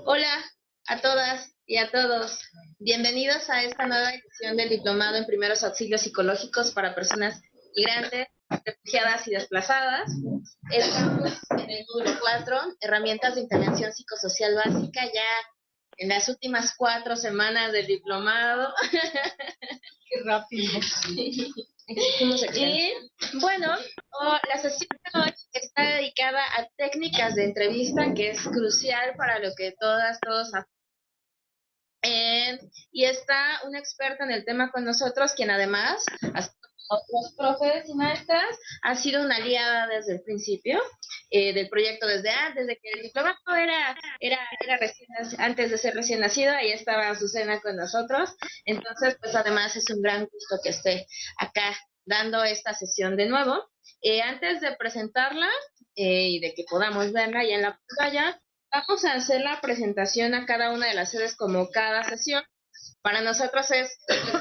Hola a todas y a todos. Bienvenidos a esta nueva edición del Diplomado en Primeros Auxilios Psicológicos para Personas Migrantes, Refugiadas y Desplazadas. Estamos en el módulo 4, Herramientas de Intervención Psicosocial Básica, ya en las últimas 4 semanas del diplomado. Qué rápido. Y bueno, la sesión de hoy está dedicada a técnicas de entrevista, que es crucial para lo que todos hacen. Y está una experta en el tema con nosotros, quien además, así como otros profes y maestras, ha sido una aliada desde el principio del proyecto, desde que el diplomado era recién, antes de ser recién nacido, ahí estaba Azucena con nosotros. Entonces, pues además es un gran gusto que esté acá dando esta sesión de nuevo. Antes de presentarla y de que podamos verla ya en la pantalla, vamos a hacer la presentación a cada una de las sedes como cada sesión. Para nosotros es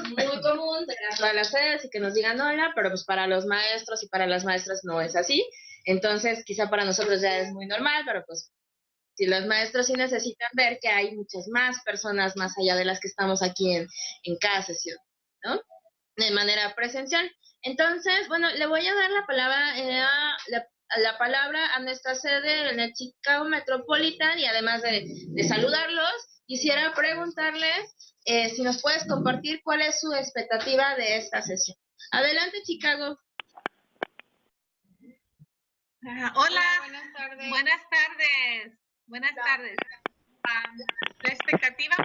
muy común tener todas las sedes y que nos digan hola, pero pues para los maestros y para las maestras no es así. Entonces, quizá para nosotros ya es muy normal, pero pues si los maestros sí necesitan ver que hay muchas más personas más allá de las que estamos aquí en cada sesión, ¿no? De manera presencial. Entonces, bueno, le voy a dar la palabra la palabra a nuestra sede en el Chicago Metropolitan, y además de saludarlos, quisiera preguntarles si nos puedes compartir cuál es su expectativa de esta sesión. Adelante, Chicago. Hola, buenas tardes. Buenas tardes. La expectativa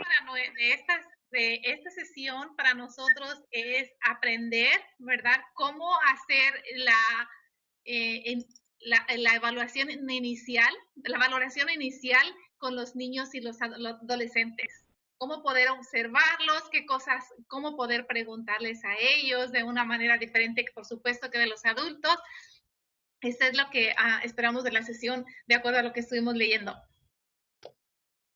de esta sesión para nosotros es aprender, ¿verdad?, cómo hacer la valoración inicial con los niños y los adolescentes. Cómo poder observarlos, cómo poder preguntarles a ellos de una manera diferente, por supuesto, que de los adultos. Esto es lo que esperamos de la sesión, de acuerdo a lo que estuvimos leyendo.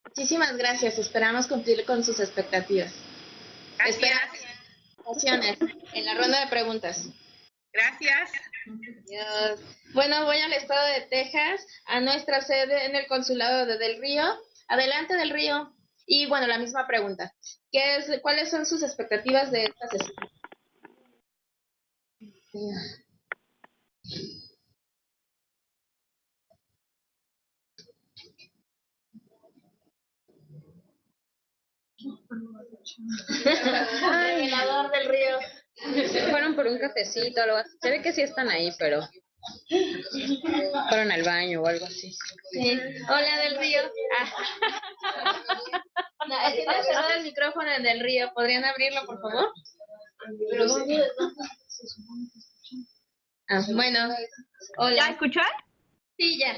Muchísimas gracias. Esperamos cumplir con sus expectativas. Gracias. En la ronda de preguntas. Gracias. Adiós. Bueno, voy al estado de Texas, a nuestra sede en el consulado de Del Río. Adelante, Del Río. Y bueno, la misma pregunta. ¿Cuáles son sus expectativas de esta sesión? Revelador Del Río. Fueron por un cafecito, algo así. Se ve que sí están ahí, pero fueron al baño o algo así. Sí. Hola, Del Río. No, tiene cerrado el micrófono en Del Río. ¿Podrían abrirlo, por favor? Pero sí. Bueno. Hola. ¿Ya escuchar? Sí, ya.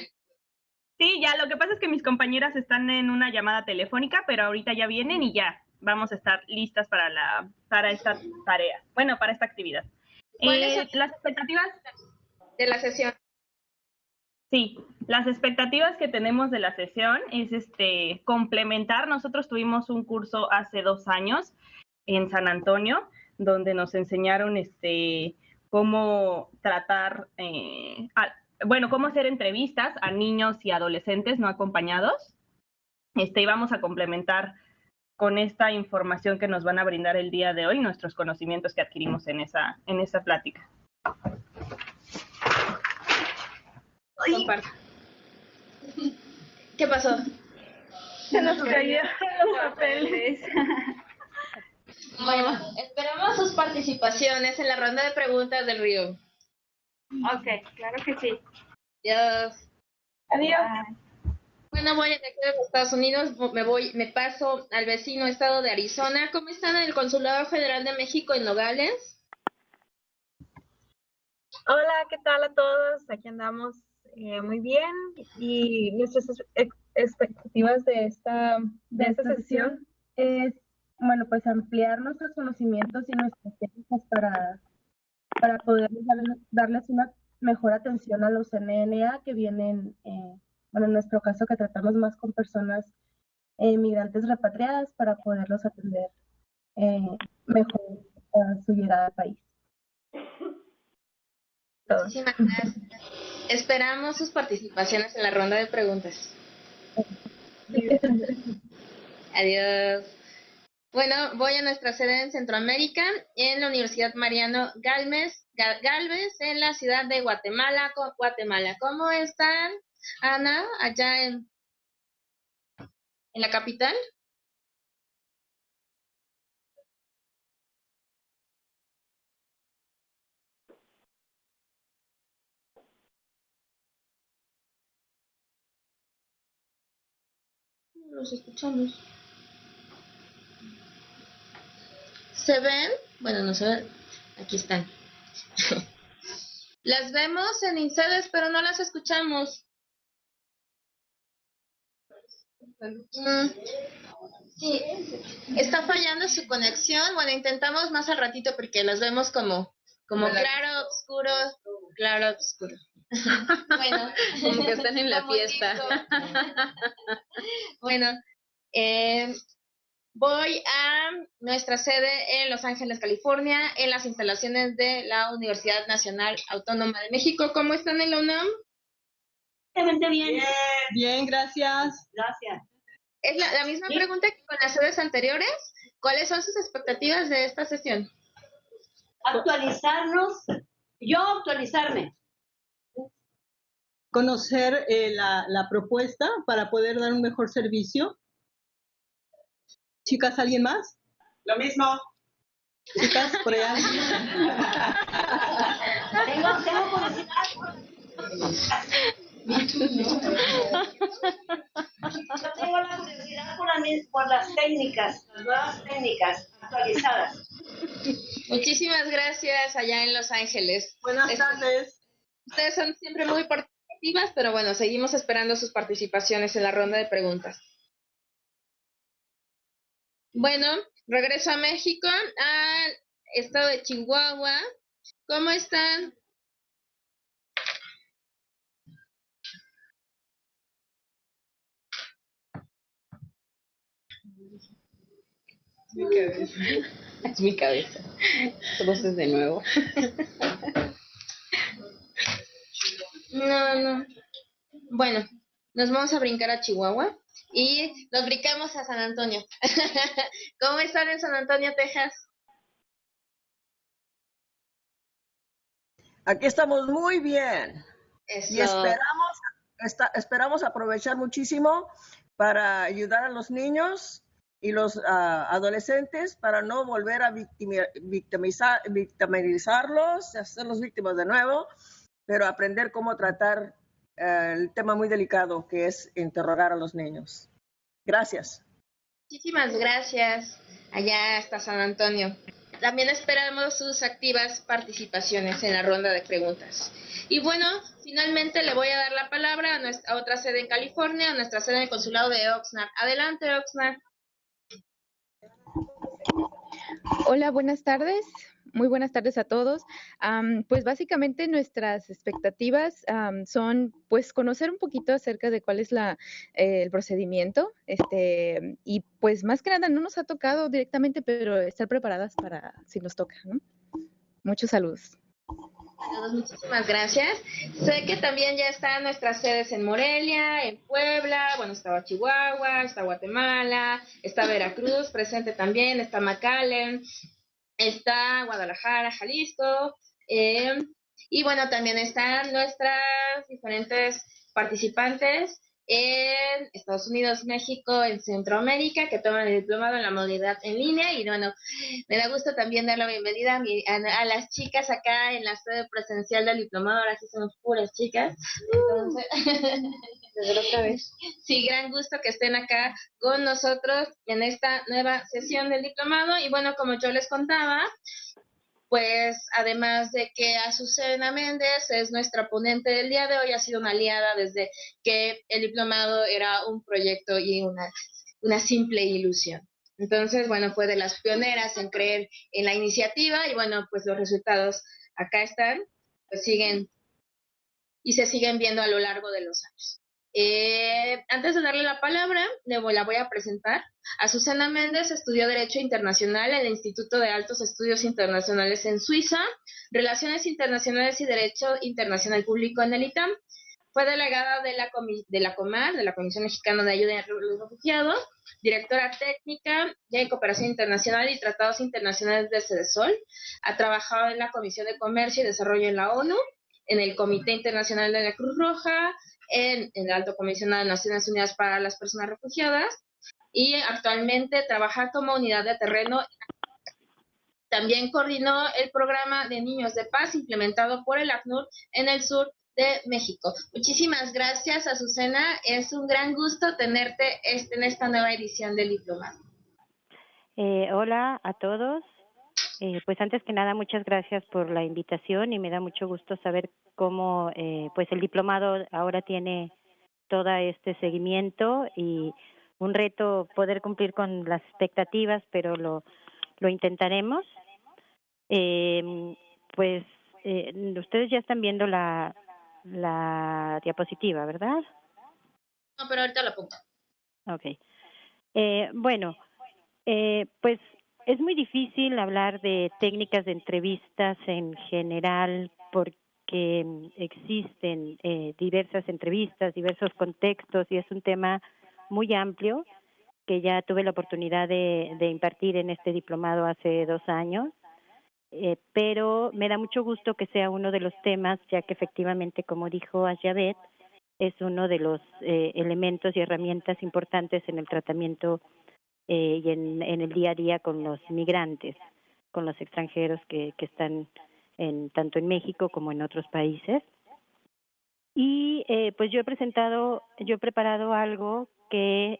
Sí, ya. Lo que pasa es que mis compañeras están en una llamada telefónica, pero ahorita ya vienen y ya vamos a estar listas para esta tarea. Bueno, para esta actividad. ¿Cuáles son las expectativas de la sesión? Sí, las expectativas que tenemos de la sesión es complementar. Nosotros tuvimos un curso hace 2 años en San Antonio, donde nos enseñaron cómo tratar, cómo hacer entrevistas a niños y adolescentes no acompañados. Y vamos a complementar con esta información que nos van a brindar el día de hoy, nuestros conocimientos que adquirimos en esa plática. ¿Qué pasó? Se nos cayeron los papeles. Bueno, esperamos sus participaciones en la ronda de preguntas Del Río. Ok, claro que sí. Adiós. Adiós. Bueno, voy de aquí de los Estados Unidos, me paso al vecino estado de Arizona. ¿Cómo están en el Consulado Federal de México en Nogales? Hola, ¿qué tal a todos? Aquí andamos muy bien, y nuestras expectativas de esta sesión es, bueno, pues ampliar nuestros conocimientos y nuestras técnicas para poder darles una mejor atención a los NNA que vienen, bueno, en nuestro caso que tratamos más con personas migrantes repatriadas, para poderlos atender mejor a su llegada al país. Muchísimas gracias. Esperamos sus participaciones en la ronda de preguntas. Adiós. Bueno, voy a nuestra sede en Centroamérica, en la Universidad Mariano Galvez, en la ciudad de Guatemala, Guatemala. ¿Cómo están, Ana, allá en la capital? Los escuchamos. ¿Se ven? Bueno, no se ven. Aquí están. Las vemos en INSEDES, pero no las escuchamos. Sí, está fallando su conexión. Bueno, intentamos más al ratito porque las vemos como claro, oscuro, claro, oscuro. Bueno, como que están en la fiesta. Bueno, voy a nuestra sede en Los Ángeles, California, en las instalaciones de la Universidad Nacional Autónoma de México. ¿Cómo están en la UNAM? Bien. Bien, gracias. Gracias. Es la misma pregunta que con las sedes anteriores. ¿Cuáles son sus expectativas de esta sesión? Actualizarnos. Yo actualizarme. Conocer la propuesta para poder dar un mejor servicio. Chicas, ¿alguien más? Lo mismo. Chicas, por allá. Tengo curiosidad. Yo tengo la curiosidad por las técnicas, las nuevas técnicas actualizadas. Muchísimas gracias allá en Los Ángeles. Buenas tardes. Ustedes son siempre muy participativas, pero bueno, seguimos esperando sus participaciones en la ronda de preguntas. Bueno, regreso a México, al estado de Chihuahua. ¿Cómo están? Es mi cabeza. Voces de nuevo. No. Bueno, nos vamos a brincar a Chihuahua y nos brincamos a San Antonio. ¿Cómo están en San Antonio, Texas? Aquí estamos muy bien. Eso. Y esperamos aprovechar muchísimo para ayudar a los niños y los adolescentes para no volver a victimizarlos, hacerlos víctimas de nuevo, pero aprender cómo tratar el tema muy delicado que es interrogar a los niños. Gracias. Muchísimas gracias allá hasta San Antonio. También esperamos sus activas participaciones en la ronda de preguntas. Y bueno, finalmente le voy a dar la palabra a nuestra otra sede en California, a nuestra sede en el consulado de Oxnard. Adelante, Oxnard. Hola, buenas tardes. Muy buenas tardes a todos. Pues básicamente nuestras expectativas son pues conocer un poquito acerca de cuál es el procedimiento y pues más que nada no nos ha tocado directamente, pero estar preparadas para si nos toca, ¿no? Muchos saludos. Muchísimas gracias. Sé que también ya están nuestras sedes en Morelia, en Puebla, bueno, estaba Chihuahua, está Guatemala, está Veracruz presente también, está McAllen, está Guadalajara, Jalisco, y bueno, también están nuestras diferentes participantes en Estados Unidos, México, en Centroamérica, que toman el diplomado en la modalidad en línea. Y bueno, me da gusto también dar la bienvenida a las chicas acá en la sede presencial del diplomado. Ahora sí somos puras chicas. Entonces, otra vez. Sí, gran gusto que estén acá con nosotros en esta nueva sesión del diplomado. Y bueno, como yo les contaba, pues además de que Azucena Méndez es nuestra ponente del día de hoy, ha sido una aliada desde que el diplomado era un proyecto y una simple ilusión. Entonces, bueno, fue de las pioneras en creer en la iniciativa y bueno, pues los resultados acá están, pues siguen y se siguen viendo a lo largo de los años. Antes de darle la palabra, la voy a presentar. Azucena Méndez estudió Derecho Internacional en el Instituto de Altos Estudios Internacionales en Suiza, Relaciones Internacionales y Derecho Internacional Público en el ITAM. Fue delegada de la COMAR, de la Comisión Mexicana de Ayuda a los Refugiados, directora técnica de Cooperación Internacional y Tratados Internacionales de CEDESOL. Ha trabajado en la Comisión de Comercio y Desarrollo en la ONU, en el Comité Internacional de la Cruz Roja, en el Alto Comisionado de Naciones Unidas para las Personas Refugiadas, y actualmente trabaja como unidad de terreno. También coordinó el programa de Niños de Paz implementado por el ACNUR en el sur de México. Muchísimas gracias, Azucena. Es un gran gusto tenerte en esta nueva edición del diplomado. Hola a todos. Pues antes que nada, muchas gracias por la invitación y me da mucho gusto saber cómo pues el diplomado ahora tiene todo este seguimiento y un reto poder cumplir con las expectativas, pero lo intentaremos. Pues ustedes ya están viendo la diapositiva, ¿verdad? No, pero ahorita la pongo. Okay. Bueno, pues es muy difícil hablar de técnicas de entrevistas en general porque existen diversas entrevistas, diversos contextos y es un tema muy amplio que ya tuve la oportunidad de impartir en este diplomado hace 2 años. Pero me da mucho gusto que sea uno de los temas, ya que efectivamente, como dijo Asyavet, es uno de los elementos y herramientas importantes en el tratamiento y en el día a día con los migrantes, con los extranjeros que están tanto en México como en otros países. Y pues yo he preparado algo que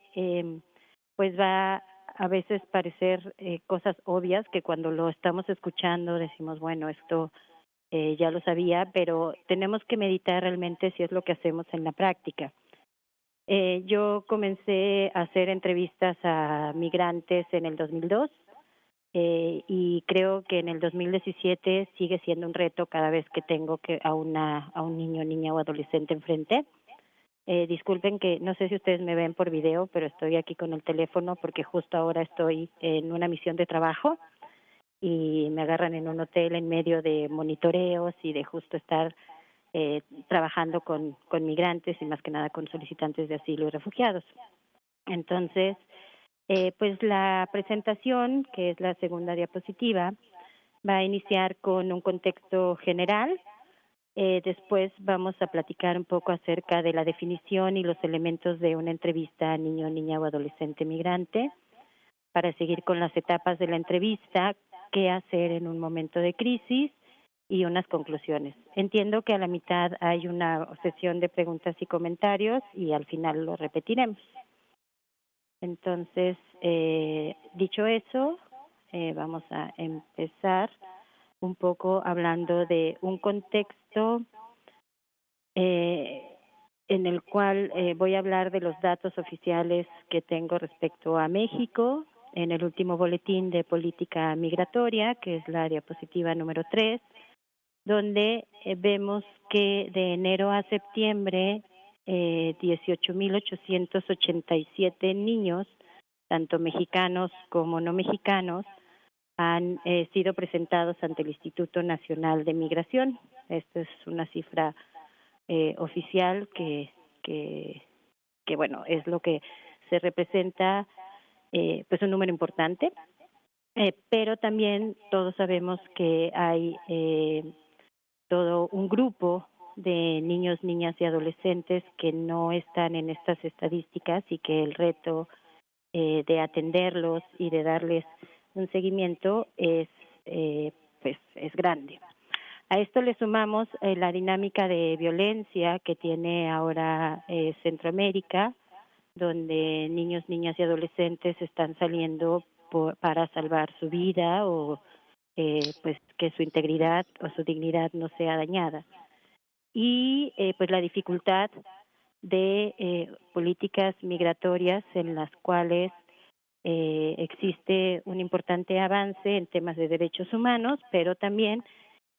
pues va a veces parecer cosas obvias que cuando lo estamos escuchando decimos, bueno, esto ya lo sabía, pero tenemos que meditar realmente si es lo que hacemos en la práctica. Yo comencé a hacer entrevistas a migrantes en el 2002 y creo que en el 2017 sigue siendo un reto cada vez que tengo a un niño, niña o adolescente enfrente. Disculpen que no sé si ustedes me ven por video, pero estoy aquí con el teléfono porque justo ahora estoy en una misión de trabajo y me agarran en un hotel en medio de monitoreos y de justo estar trabajando con migrantes y más que nada con solicitantes de asilo y refugiados. Entonces, pues la presentación, que es la segunda diapositiva, va a iniciar con un contexto general. Después vamos a platicar un poco acerca de la definición y los elementos de una entrevista a niño, niña o adolescente migrante, para seguir con las etapas de la entrevista, qué hacer en un momento de crisis y unas conclusiones. Entiendo que a la mitad hay una sesión de preguntas y comentarios y al final lo repetiremos. Entonces, dicho eso, vamos a empezar un poco hablando de un contexto en el cual voy a hablar de los datos oficiales que tengo respecto a México en el último boletín de política migratoria, que es la diapositiva número 3, donde vemos que de enero a septiembre 18.887 niños, tanto mexicanos como no mexicanos, han sido presentados ante el Instituto Nacional de Migración. Esta es una cifra oficial que bueno, es lo que se representa, pues un número importante, pero también todos sabemos que hay todo un grupo de niños, niñas y adolescentes que no están en estas estadísticas y que el reto de atenderlos y de darles un seguimiento es grande. A esto le sumamos la dinámica de violencia que tiene ahora Centroamérica, donde niños, niñas y adolescentes están saliendo para salvar su vida o pues que su integridad o su dignidad no sea dañada. Y pues la dificultad de políticas migratorias en las cuales existe un importante avance en temas de derechos humanos, pero también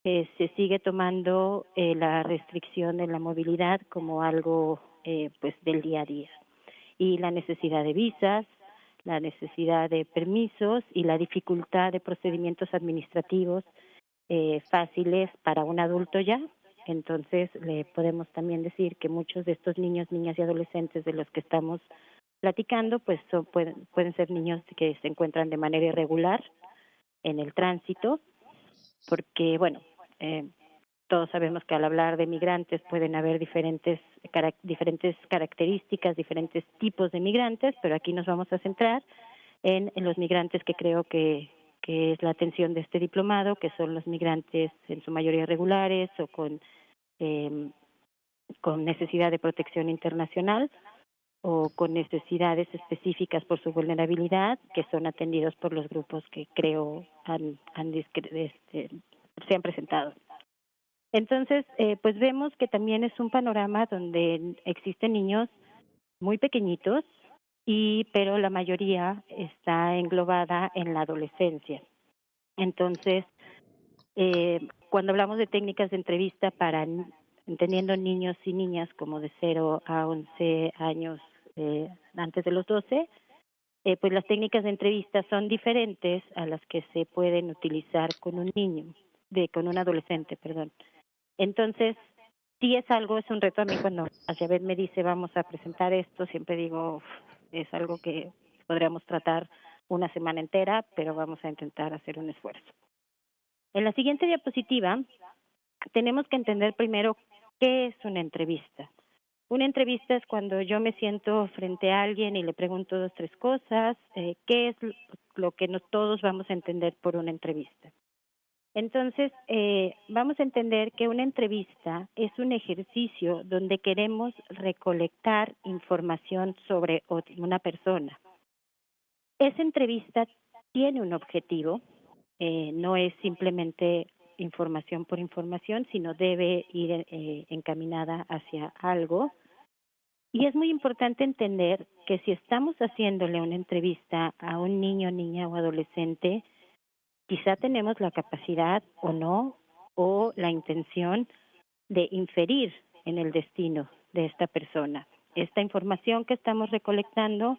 se sigue tomando la restricción de la movilidad como algo pues del día a día, y la necesidad de visas, la necesidad de permisos y la dificultad de procedimientos administrativos fáciles para un adulto ya Entonces, le podemos también decir que muchos de estos niños, niñas y adolescentes de los que estamos platicando, pues pueden ser niños que se encuentran de manera irregular en el tránsito, porque, bueno, todos sabemos que al hablar de migrantes pueden haber diferentes características, diferentes tipos de migrantes, pero aquí nos vamos a centrar en los migrantes que creo que es la atención de este diplomado, que son los migrantes en su mayoría irregulares o con necesidad de protección internacional o con necesidades específicas por su vulnerabilidad, que son atendidos por los grupos que creo se han presentado. Entonces, pues vemos que también es un panorama donde existen niños muy pequeñitos, pero la mayoría está englobada en la adolescencia. Entonces, cuando hablamos de técnicas de entrevista entendiendo niños y niñas como de 0 a 11 años, antes de los 12, pues las técnicas de entrevista son diferentes a las que se pueden utilizar con con un adolescente, perdón. Entonces, sí es un reto a mí cuando Yabet me dice vamos a presentar esto, siempre digo es algo que podríamos tratar una semana entera, pero vamos a intentar hacer un esfuerzo. En la siguiente diapositiva tenemos que entender primero qué es una entrevista. Una entrevista es cuando yo me siento frente a alguien y le pregunto 2, 3 cosas, qué es lo que todos vamos a entender por una entrevista. Entonces, vamos a entender que una entrevista es un ejercicio donde queremos recolectar información sobre una persona. Esa entrevista tiene un objetivo, no es simplemente información por información, sino debe ir encaminada hacia algo. Y es muy importante entender que si estamos haciéndole una entrevista a un niño, niña o adolescente, quizá tenemos la capacidad o no, o la intención de inferir en el destino de esta persona. Esta información que estamos recolectando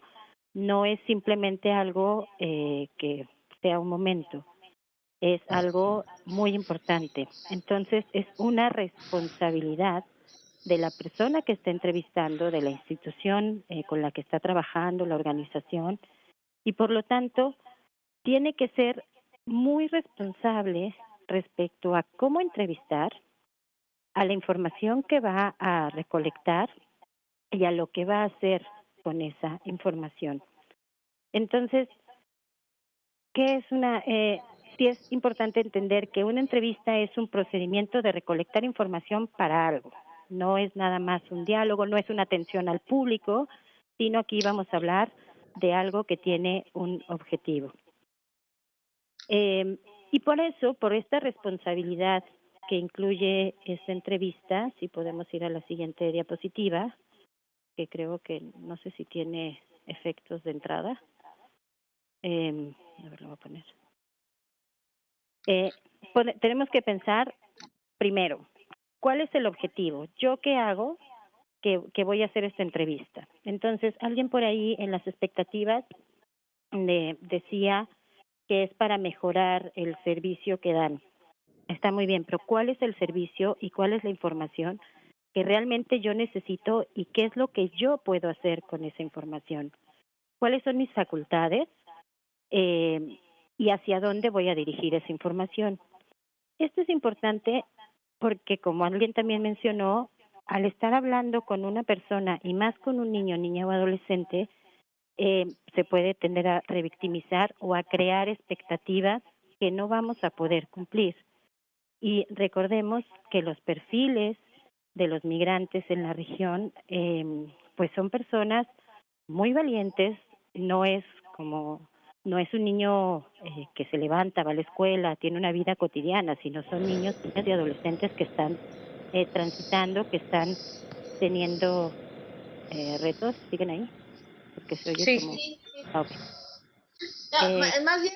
no es simplemente algo que sea un momento, es algo muy importante. Entonces, es una responsabilidad de la persona que está entrevistando, de la institución con la que está trabajando, la organización, y por lo tanto, tiene que ser muy responsable respecto a cómo entrevistar, a la información que va a recolectar y a lo que va a hacer con esa información. Entonces, ¿qué es sí es importante entender que una entrevista es un procedimiento de recolectar información para algo. No es nada más un diálogo, no es una atención al público, sino aquí vamos a hablar de algo que tiene un objetivo. Y por eso, por esta responsabilidad que incluye esta entrevista, si podemos ir a la siguiente diapositiva, que creo que no sé si tiene efectos de entrada. A ver, lo voy a poner. Tenemos que pensar primero, ¿cuál es el objetivo? ¿Yo qué hago que voy a hacer esta entrevista? Entonces, alguien por ahí en las expectativas decía que es para mejorar el servicio que dan. Está muy bien, pero ¿cuál es el servicio y cuál es la información que realmente yo necesito y qué es lo que yo puedo hacer con esa información? ¿Cuáles son mis facultades y hacia dónde voy a dirigir esa información? Esto es importante porque, como alguien también mencionó, al estar hablando con una persona y más con un niño, niña o adolescente, se puede tender a revictimizar o a crear expectativas que no vamos a poder cumplir. Y recordemos que los perfiles de los migrantes en la región, pues son personas muy valientes, no es un niño que se levanta, va a la escuela, tiene una vida cotidiana, sino son niños, niñas y adolescentes que están transitando, que están teniendo retos. ¿Siguen ahí? Porque se oye Sí. como... Sí. Okay. No, más bien,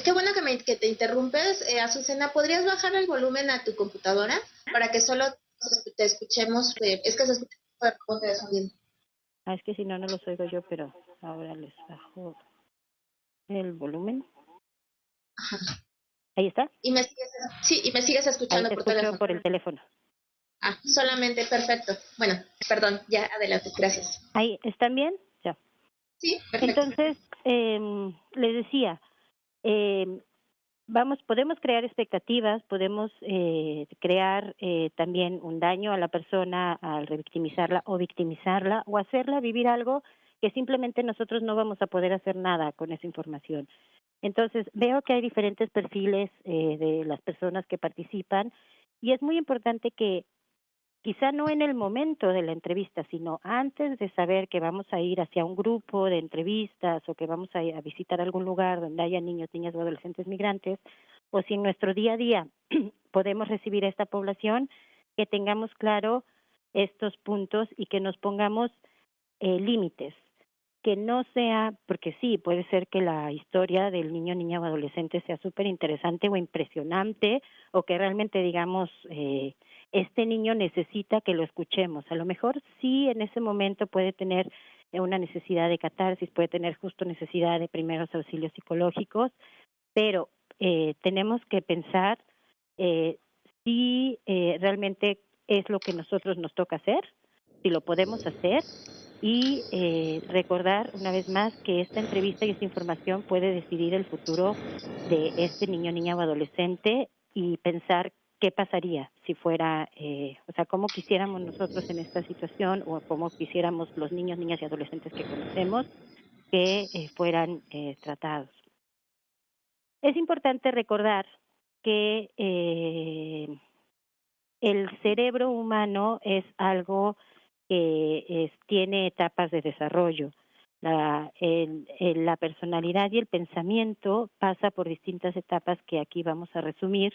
qué bueno que te interrumpes. Azucena, ¿podrías bajar el volumen a tu computadora para que solo te escuchemos? Es que se escucha un poco de sonido. Es que si no, no los oigo yo, pero ahora les bajo el volumen. Ajá. ¿Ahí está? Y me sigues escuchando ahí te por escucho teléfono. por el teléfono. Solamente, perfecto. Bueno, perdón, ya adelante, gracias. ¿Ahí están bien? Ya. Sí, perfecto. Entonces, les decía, podemos crear expectativas, podemos crear también un daño a la persona al revictimizarla o victimizarla o hacerla vivir algo que simplemente nosotros no vamos a poder hacer nada con esa información. Entonces, veo que hay diferentes perfiles de las personas que participan y es muy importante que quizá no en el momento de la entrevista, sino antes de saber que vamos a ir hacia un grupo de entrevistas o que vamos a visitar algún lugar donde haya niños, niñas o adolescentes migrantes, o si en nuestro día a día podemos recibir a esta población, que tengamos claro estos puntos y que nos pongamos límites. Que no sea, porque sí, puede ser que la historia del niño, niña o adolescente sea súper interesante o impresionante, o que realmente digamos, este niño necesita que lo escuchemos. A lo mejor sí en ese momento puede tener una necesidad de catarsis, puede tener justo necesidad de primeros auxilios psicológicos, pero tenemos que pensar si realmente es lo que nosotros nos toca hacer, si lo podemos hacer, y recordar una vez más que esta entrevista y esta información puede decidir el futuro de este niño, niña o adolescente y pensar qué pasaría si fuera, o sea, cómo quisiéramos nosotros en esta situación o cómo quisiéramos los niños, niñas y adolescentes que conocemos que fueran tratados. Es importante recordar que el cerebro humano es algo que tiene etapas de desarrollo. La personalidad y el pensamiento pasa por distintas etapas que aquí vamos a resumir,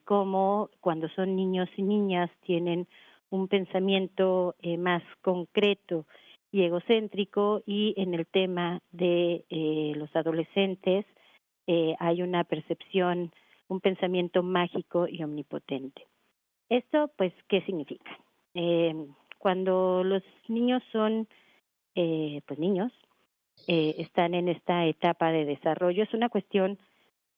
como cuando son niños y niñas tienen un pensamiento más concreto y egocéntrico, y en el tema de los adolescentes hay una percepción, un pensamiento mágico y omnipotente. ¿Esto, pues, qué significa? Cuando los niños son, pues, niños, están en esta etapa de desarrollo, es una cuestión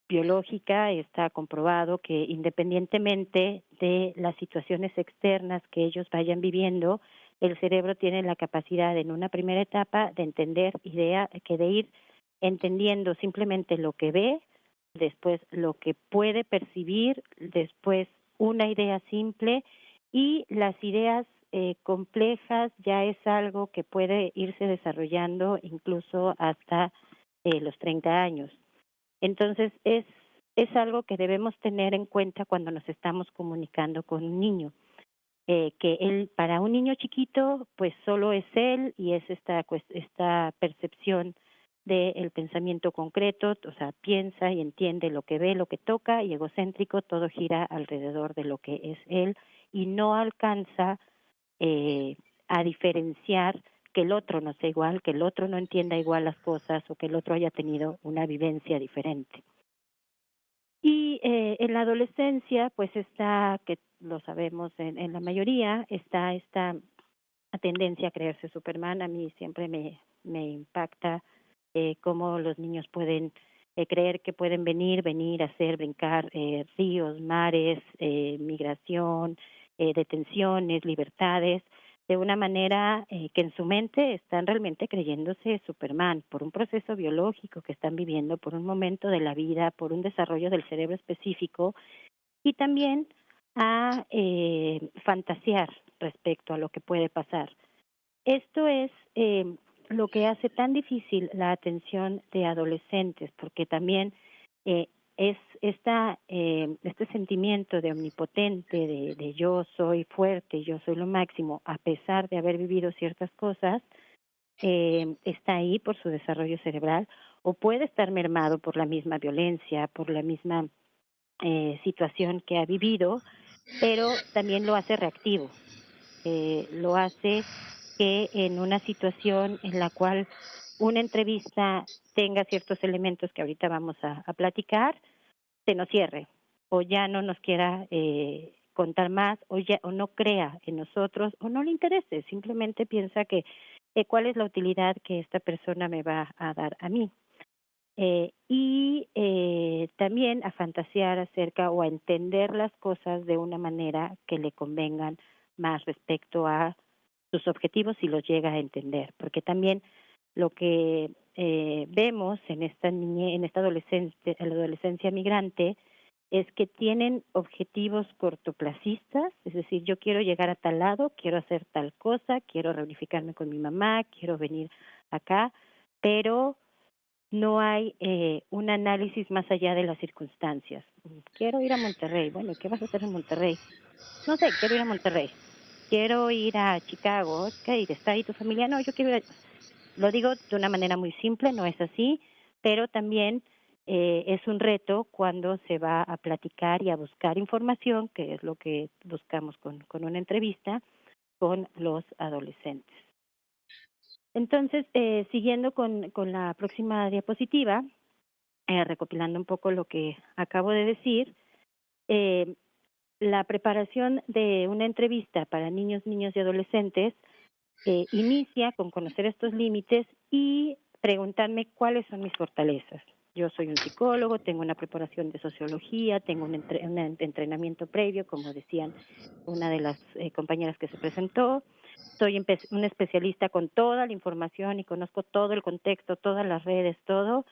biológica, está comprobado que independientemente de las situaciones externas que ellos vayan viviendo, el cerebro tiene la capacidad en una primera etapa de entender de ir entendiendo simplemente lo que ve, después lo que puede percibir, después una idea simple, y las ideas complejas ya es algo que puede irse desarrollando incluso hasta los 30 años. Entonces es algo que debemos tener en cuenta cuando nos estamos comunicando con un niño, que él, para un niño chiquito, pues solo es él y es esta percepción del pensamiento concreto, o sea, piensa y entiende lo que ve, lo que toca, y egocéntrico, todo gira alrededor de lo que es él y no alcanza a diferenciar que el otro no sea igual, que el otro no entienda igual las cosas o que el otro haya tenido una vivencia diferente. Y en la adolescencia, pues está, que lo sabemos en la mayoría, está esta tendencia a creerse Superman. A mí siempre me impacta cómo los niños pueden creer que pueden venir, hacer, brincar ríos, mares, migración, detenciones, libertades, de una manera que en su mente están realmente creyéndose Superman por un proceso biológico que están viviendo, por un momento de la vida, por un desarrollo del cerebro específico, y también a fantasear respecto a lo que puede pasar. Esto es lo que hace tan difícil la atención de adolescentes, porque también es este sentimiento de omnipotente, de yo soy fuerte, yo soy lo máximo, a pesar de haber vivido ciertas cosas, está ahí por su desarrollo cerebral, o puede estar mermado por la misma violencia, por la misma situación que ha vivido, pero también lo hace reactivo, lo hace que en una situación en la cual una entrevista tenga ciertos elementos que ahorita vamos a platicar, se nos cierre o ya no nos quiera contar más o no crea en nosotros o no le interese, simplemente piensa que cuál es la utilidad que esta persona me va a dar a mí. y también a fantasear acerca o a entender las cosas de una manera que le convengan más respecto a sus objetivos si los llega a entender, porque también lo que vemos en esta en esta adolescencia migrante es que tienen objetivos cortoplacistas, es decir, yo quiero llegar a tal lado, quiero hacer tal cosa, quiero reunificarme con mi mamá, quiero venir acá, pero no hay un análisis más allá de las circunstancias. Quiero ir a Monterrey. Bueno, ¿qué vas a hacer en Monterrey? No sé, quiero ir a Monterrey. Quiero ir a Chicago. ¿Qué? ¿Está ahí tu familia? No, yo quiero ir a... Lo digo de una manera muy simple, no es así, pero también es un reto cuando se va a platicar y a buscar información, que es lo que buscamos con una entrevista con los adolescentes. Entonces, siguiendo con la próxima diapositiva, recopilando un poco lo que acabo de decir, la preparación de una entrevista para niños, niñas y adolescentes inicia con conocer estos límites y preguntarme cuáles son mis fortalezas. Yo soy un psicólogo, tengo una preparación de sociología, tengo un entrenamiento previo, como decían una de las compañeras que se presentó. Soy un especialista con toda la información y conozco todo el contexto, todas las redes, todo.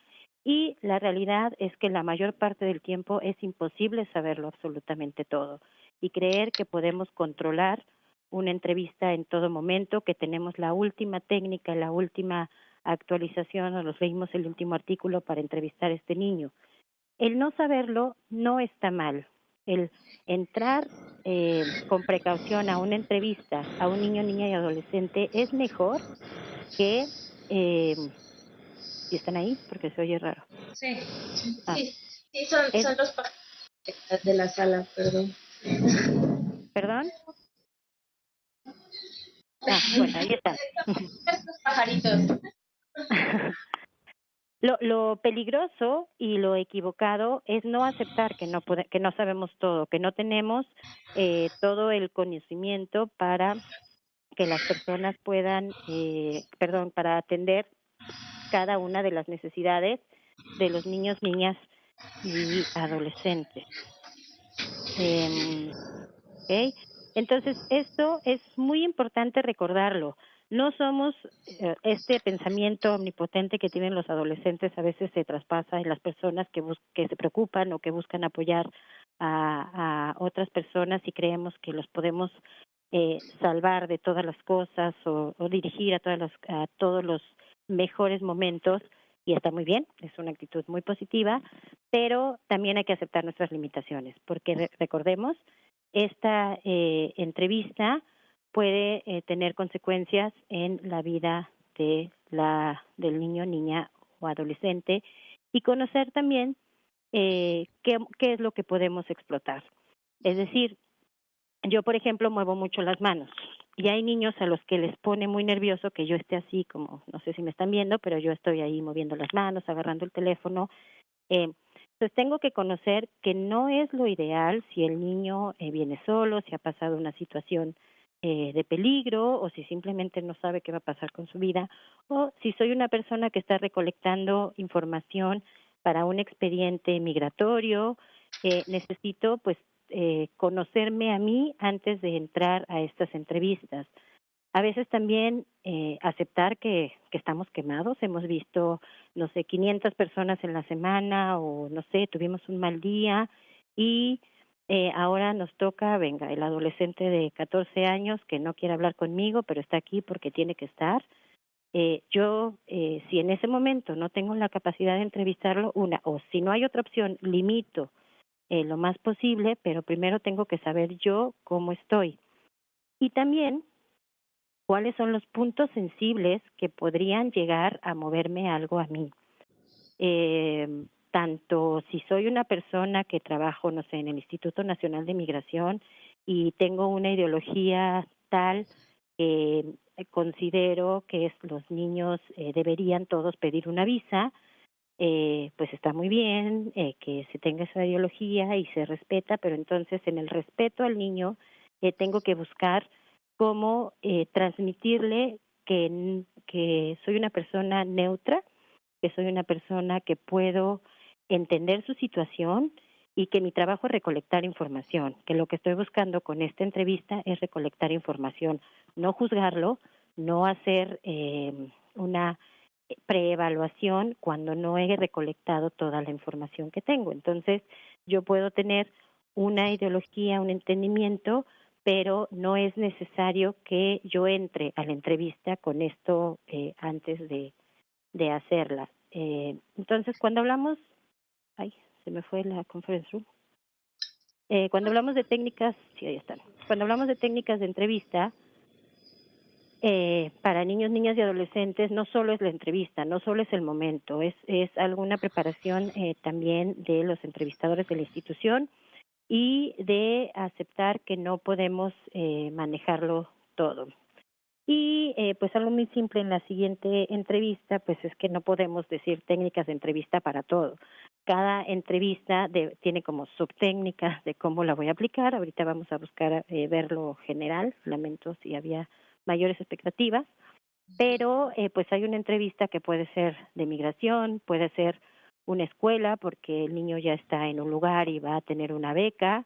Y la realidad es que la mayor parte del tiempo es imposible saberlo absolutamente todo y creer que podemos controlar una entrevista en todo momento, que tenemos la última técnica, la última actualización o los leímos el último artículo para entrevistar a este niño. El no saberlo no está mal. El entrar con precaución a una entrevista a un niño, niña y adolescente es mejor que... ¿Y están ahí? Porque se oye raro. Sí, sí, son los pajaritos de la sala, perdón. ¿Perdón? Bueno, ahí están. Estos pajaritos. Lo peligroso y lo equivocado es no aceptar que no sabemos todo, que no tenemos todo el conocimiento para que las personas puedan, para atender cada una de las necesidades de los niños, niñas y adolescentes. ¿Okay? Entonces, esto es muy importante recordarlo. No somos este pensamiento omnipotente que tienen los adolescentes, a veces se traspasa en las personas que se preocupan o que buscan apoyar a otras personas y creemos que los podemos salvar de todas las cosas o dirigir a todos los mejores momentos, y está muy bien, es una actitud muy positiva, pero también hay que aceptar nuestras limitaciones, porque recordemos, esta entrevista puede tener consecuencias en la vida del niño, niña o adolescente, y conocer también qué es lo que podemos explotar. Es decir, yo, por ejemplo, muevo mucho las manos y hay niños a los que les pone muy nervioso que yo esté así, como, no sé si me están viendo, pero yo estoy ahí moviendo las manos, agarrando el teléfono. Entonces tengo que conocer que no es lo ideal si el niño viene solo, si ha pasado una situación de peligro o si simplemente no sabe qué va a pasar con su vida, o si soy una persona que está recolectando información para un expediente migratorio, necesito pues conocerme a mí antes de entrar a estas entrevistas. A veces también aceptar que estamos quemados. Hemos visto, no sé, 500 personas en la semana o, no sé, tuvimos un mal día y ahora nos toca, venga, el adolescente de 14 años que no quiere hablar conmigo, pero está aquí porque tiene que estar. Si en ese momento no tengo la capacidad de entrevistarlo, o si no hay otra opción, limito lo más posible, pero primero tengo que saber yo cómo estoy. Y también cuáles son los puntos sensibles que podrían llegar a moverme algo a mí. Tanto si soy una persona que trabajo, no sé, en el Instituto Nacional de Migración y tengo una ideología tal que considero que los niños deberían todos pedir una visa, pues está muy bien que se tenga esa ideología y se respeta, pero entonces en el respeto al niño tengo que buscar cómo transmitirle que soy una persona neutra, que soy una persona que puedo entender su situación y que mi trabajo es recolectar información, que lo que estoy buscando con esta entrevista es recolectar información, no juzgarlo, no hacer una preevaluación cuando no he recolectado toda la información que tengo. Entonces, yo puedo tener una ideología, un entendimiento, pero no es necesario que yo entre a la entrevista con esto antes de hacerla. Entonces, cuando hablamos, se me fue la conference room. Cuando hablamos de técnicas, sí, ahí están. Cuando hablamos de técnicas de entrevista, para niños, niñas y adolescentes, no solo es la entrevista, no solo es el momento, es alguna preparación también de los entrevistadores de la institución y de aceptar que no podemos manejarlo todo. Y pues algo muy simple en la siguiente entrevista, pues es que no podemos decir técnicas de entrevista para todo. Cada entrevista tiene como subtécnicas de cómo la voy a aplicar. Ahorita vamos a buscar ver lo general, lamento si había mayores expectativas, pero pues hay una entrevista que puede ser de migración, puede ser una escuela porque el niño ya está en un lugar y va a tener una beca,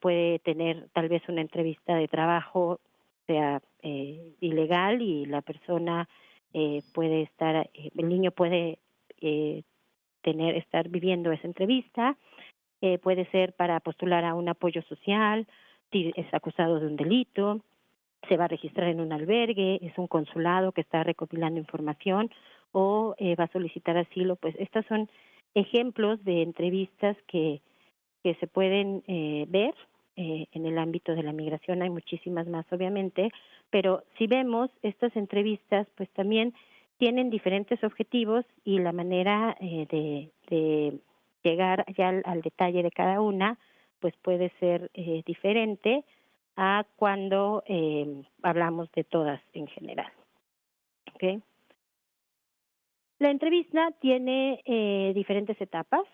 puede tener tal vez una entrevista de trabajo sea ilegal y la persona puede estar, el niño puede estar viviendo esa entrevista, puede ser para postular a un apoyo social, si es acusado de un delito, se va a registrar en un albergue, es un consulado que está recopilando información o va a solicitar asilo. Pues estos son ejemplos de entrevistas que se pueden ver en el ámbito de la migración. Hay muchísimas más, obviamente, pero si vemos estas entrevistas, pues también tienen diferentes objetivos y la manera de llegar ya al detalle de cada una, pues puede ser diferente a cuando hablamos de todas en general. ¿Okay? La entrevista tiene diferentes etapas.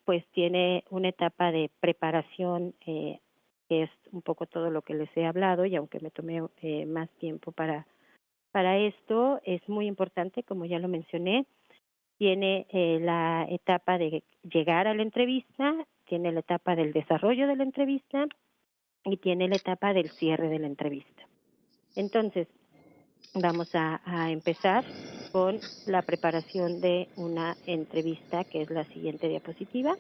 Pues tiene una etapa de preparación, que es un poco todo lo que les he hablado, y aunque me tomé más tiempo para esto, es muy importante, como ya lo mencioné. Tiene la etapa de llegar a la entrevista, tiene la etapa del desarrollo de la entrevista y tiene la etapa del cierre de la entrevista. Entonces, vamos a empezar con la preparación de una entrevista, que es la siguiente diapositiva.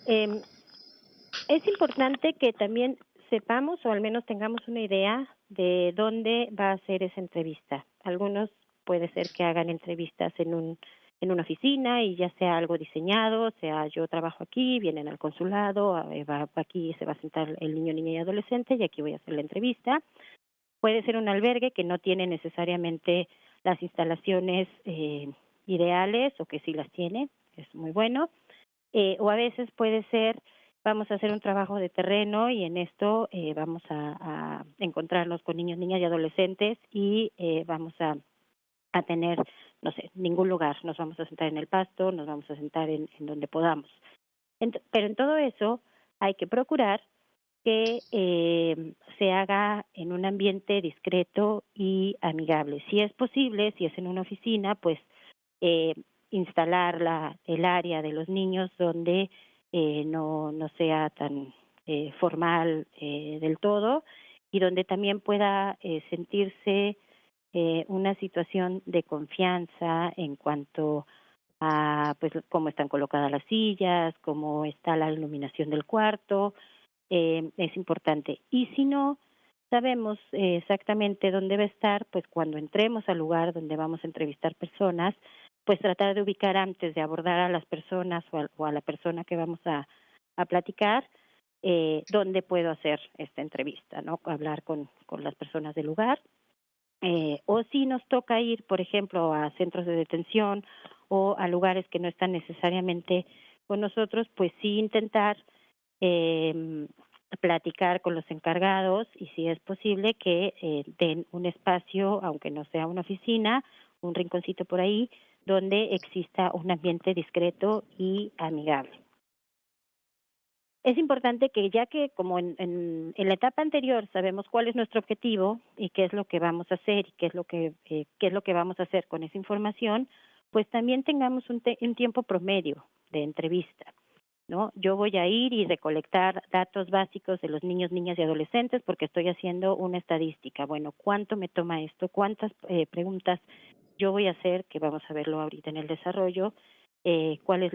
Es importante que también sepamos o al menos tengamos una idea de dónde va a ser esa entrevista. Algunos puede ser que hagan entrevistas en una oficina y ya sea algo diseñado, sea yo trabajo aquí, vienen al consulado, aquí se va a sentar el niño, niña y adolescente y aquí voy a hacer la entrevista. Puede ser un albergue que no tiene necesariamente las instalaciones ideales o que sí las tiene, es muy bueno. O a veces puede ser, vamos a hacer un trabajo de terreno y en esto vamos a encontrarnos con niños, niñas y adolescentes y vamos a tener, no sé, ningún lugar. Nos vamos a sentar en el pasto, nos vamos a sentar en donde podamos. Pero en todo eso hay que procurar que se haga en un ambiente discreto y amigable. Si es posible, si es en una oficina, pues instalar el área de los niños donde no sea tan formal del todo y donde también pueda sentirse una situación de confianza en cuanto a pues cómo están colocadas las sillas, cómo está la iluminación del cuarto. Es importante. Y si no sabemos exactamente dónde va a estar, pues cuando entremos al lugar donde vamos a entrevistar personas, pues tratar de ubicar antes de abordar a las personas o a la persona que vamos a platicar, dónde puedo hacer esta entrevista, ¿no? Hablar con las personas del lugar. O si nos toca ir, por ejemplo, a centros de detención o a lugares que no están necesariamente con nosotros, pues sí intentar platicar con los encargados y si es posible que den un espacio, aunque no sea una oficina, un rinconcito por ahí, donde exista un ambiente discreto y amigable. es importante que ya que como en la etapa anterior sabemos cuál es nuestro objetivo y qué es lo que vamos a hacer y qué es lo que vamos a hacer con esa información, pues también tengamos un tiempo promedio de entrevista, ¿no? Yo voy a ir y recolectar datos básicos de los niños, niñas y adolescentes porque estoy haciendo una estadística. Bueno, ¿cuánto me toma esto? ¿Cuántas preguntas yo voy a hacer? Que vamos a verlo ahorita en el desarrollo. ¿Cuál es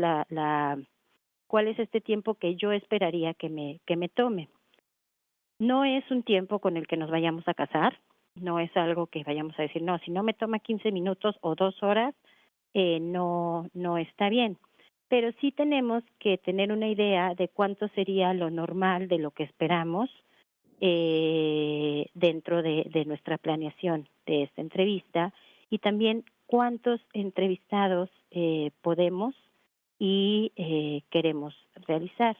cuál es este tiempo que yo esperaría que me tome? No es un tiempo con el que nos vayamos a casar, no es algo que vayamos a decir, no, si no me toma 15 minutos o 2 horas, no está bien. Pero sí tenemos que tener una idea de cuánto sería lo normal de lo que esperamos dentro de nuestra planeación de esta entrevista y también cuántos entrevistados podemos y queremos realizar.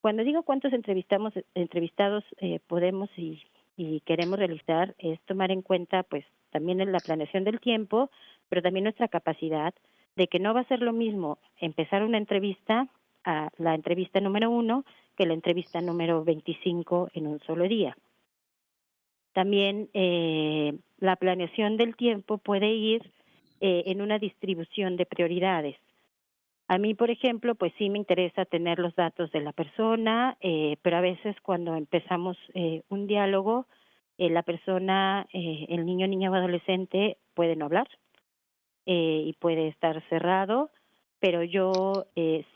Cuando digo cuántos entrevistados podemos y queremos realizar, es tomar en cuenta pues también en la planeación del tiempo, pero también nuestra capacidad de que no va a ser lo mismo empezar una entrevista a la entrevista número 1 que la entrevista número 25 en un solo día. También la planeación del tiempo puede ir en una distribución de prioridades. A mí, por ejemplo, pues sí me interesa tener los datos de la persona, pero a veces cuando empezamos un diálogo, la persona, el niño, niña o adolescente puede no hablar y puede estar cerrado, pero yo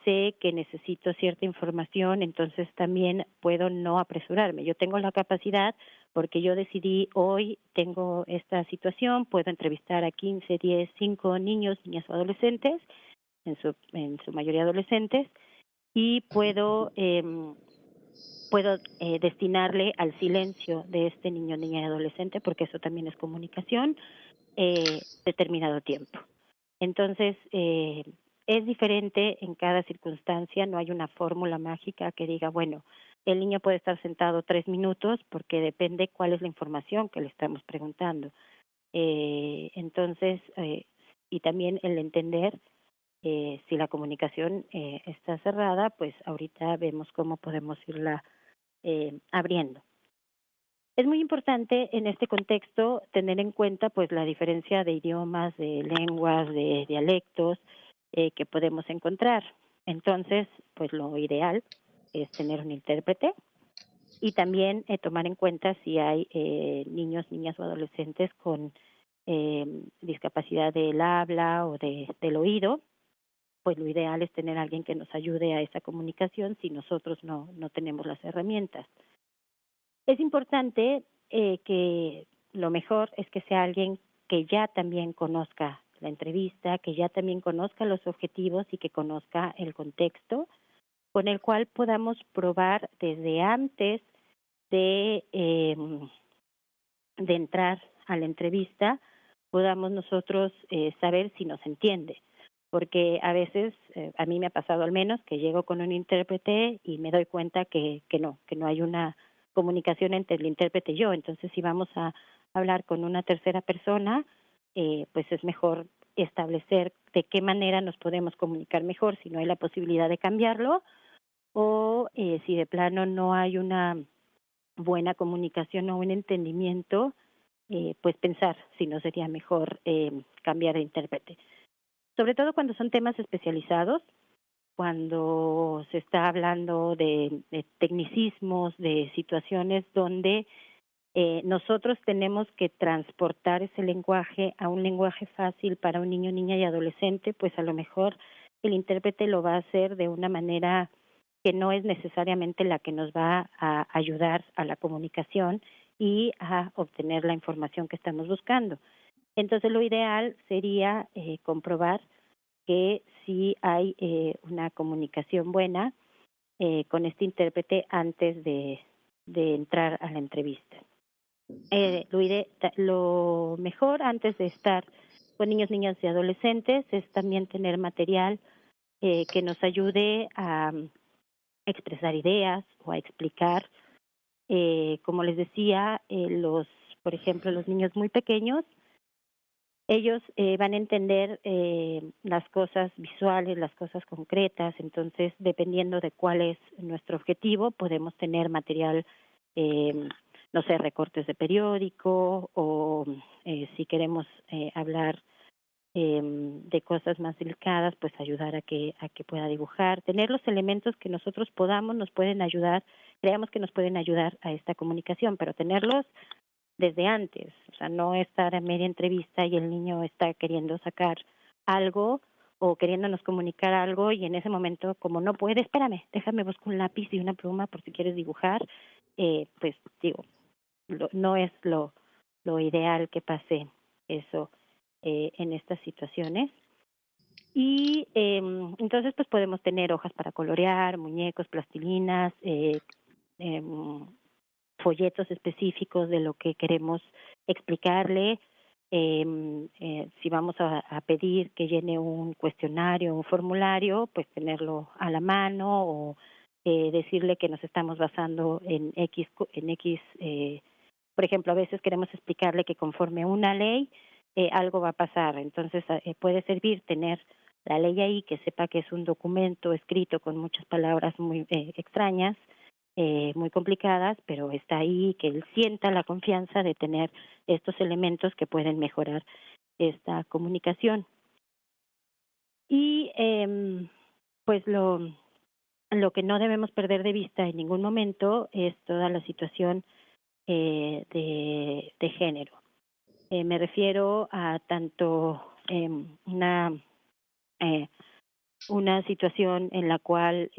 sé que necesito cierta información, entonces también puedo no apresurarme. Yo tengo la capacidad, porque yo decidí hoy tengo esta situación, puedo entrevistar a 15, 10, 5 niños, niñas o adolescentes, en su mayoría adolescentes, y puedo destinarle al silencio de este niño, niña y adolescente, porque eso también es comunicación, determinado tiempo. Entonces, es diferente en cada circunstancia, no hay una fórmula mágica que diga, bueno, el niño puede estar sentado 3 minutos porque depende cuál es la información que le estamos preguntando. Entonces, y también el entender si la comunicación está cerrada, pues ahorita vemos cómo podemos irla abriendo. Es muy importante en este contexto tener en cuenta pues la diferencia de idiomas, de lenguas, de dialectos que podemos encontrar. Entonces, pues lo ideal es tener un intérprete y también tomar en cuenta si hay niños, niñas o adolescentes con discapacidad del habla o del oído, pues lo ideal es tener a alguien que nos ayude a esa comunicación si nosotros no tenemos las herramientas. Es importante que lo mejor es que sea alguien que ya también conozca la entrevista, que ya también conozca los objetivos y que conozca el contexto, con el cual podamos probar desde antes de entrar a la entrevista, podamos nosotros saber si nos entiende. Porque a veces, a mí me ha pasado al menos, que llego con un intérprete y me doy cuenta que no hay una comunicación entre el intérprete y yo. Entonces, si vamos a hablar con una tercera persona, pues es mejor establecer de qué manera nos podemos comunicar mejor, si no hay la posibilidad de cambiarlo, o si de plano no hay una buena comunicación o un entendimiento, pues pensar si no sería mejor cambiar de intérprete. Sobre todo cuando son temas especializados, cuando se está hablando de tecnicismos, de situaciones donde nosotros tenemos que transportar ese lenguaje a un lenguaje fácil para un niño, niña y adolescente, pues a lo mejor el intérprete lo va a hacer de una manera que no es necesariamente la que nos va a ayudar a la comunicación y a obtener la información que estamos buscando. Entonces, lo ideal sería comprobar que sí hay una comunicación buena con este intérprete antes de entrar a la entrevista. Lo mejor antes de estar con niños, niñas y adolescentes es también tener material que nos ayude a expresar ideas o a explicar. Como les decía, por ejemplo, los niños muy pequeños ellos van a entender las cosas visuales, las cosas concretas. Entonces, dependiendo de cuál es nuestro objetivo, podemos tener material, no sé, recortes de periódico, o si queremos hablar de cosas más delicadas, pues ayudar a que pueda dibujar. Tener los elementos que nosotros podamos nos pueden ayudar, creamos que nos pueden ayudar a esta comunicación, pero tenerlos desde antes, o sea, no estar a media entrevista y el niño está queriendo sacar algo o queriéndonos comunicar algo, y en ese momento, como no puede, espérame, déjame buscar un lápiz y una pluma por si quieres dibujar, pues digo, no es lo ideal que pase eso en estas situaciones. Y entonces pues podemos tener hojas para colorear, muñecos, plastilinas, folletos específicos de lo que queremos explicarle. Si vamos a pedir que llene un cuestionario, un formulario, pues tenerlo a la mano, o decirle que nos estamos basando en X, por ejemplo, a veces queremos explicarle que conforme a una ley algo va a pasar. Entonces puede servir tener la ley ahí, que sepa que es un documento escrito con muchas palabras muy extrañas, muy complicadas, pero está ahí, que él sienta la confianza de tener estos elementos que pueden mejorar esta comunicación. Y pues lo que no debemos perder de vista en ningún momento es toda la situación de género. Me refiero a tanto una situación en la cual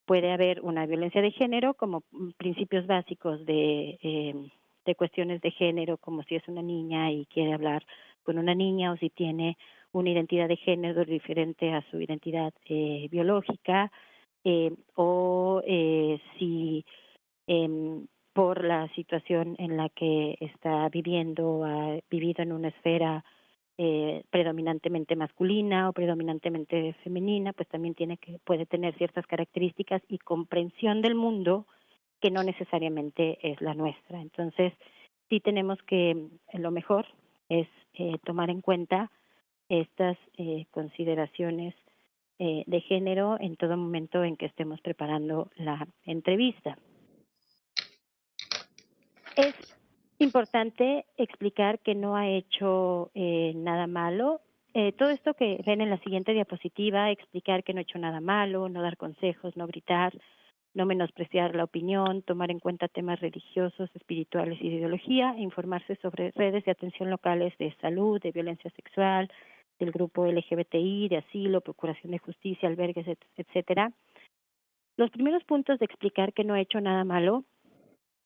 puede haber una violencia de género, como principios básicos de cuestiones de género, como si es una niña y quiere hablar con una niña, o si tiene una identidad de género diferente a su identidad biológica, o si por la situación en la que está viviendo, ha vivido en una esfera predominantemente masculina o predominantemente femenina, pues también puede tener ciertas características y comprensión del mundo que no necesariamente es la nuestra. Entonces, sí tenemos que, lo mejor es tomar en cuenta estas consideraciones de género en todo momento en que estemos preparando la entrevista. Es importante explicar que no ha hecho nada malo. Todo esto que ven en la siguiente diapositiva, explicar que no ha hecho nada malo, no dar consejos, no gritar, no menospreciar la opinión, tomar en cuenta temas religiosos, espirituales y de ideología, informarse sobre redes de atención locales de salud, de violencia sexual, del grupo LGBTI, de asilo, procuración de justicia, albergues, etcétera. Los primeros puntos de explicar que no ha hecho nada malo,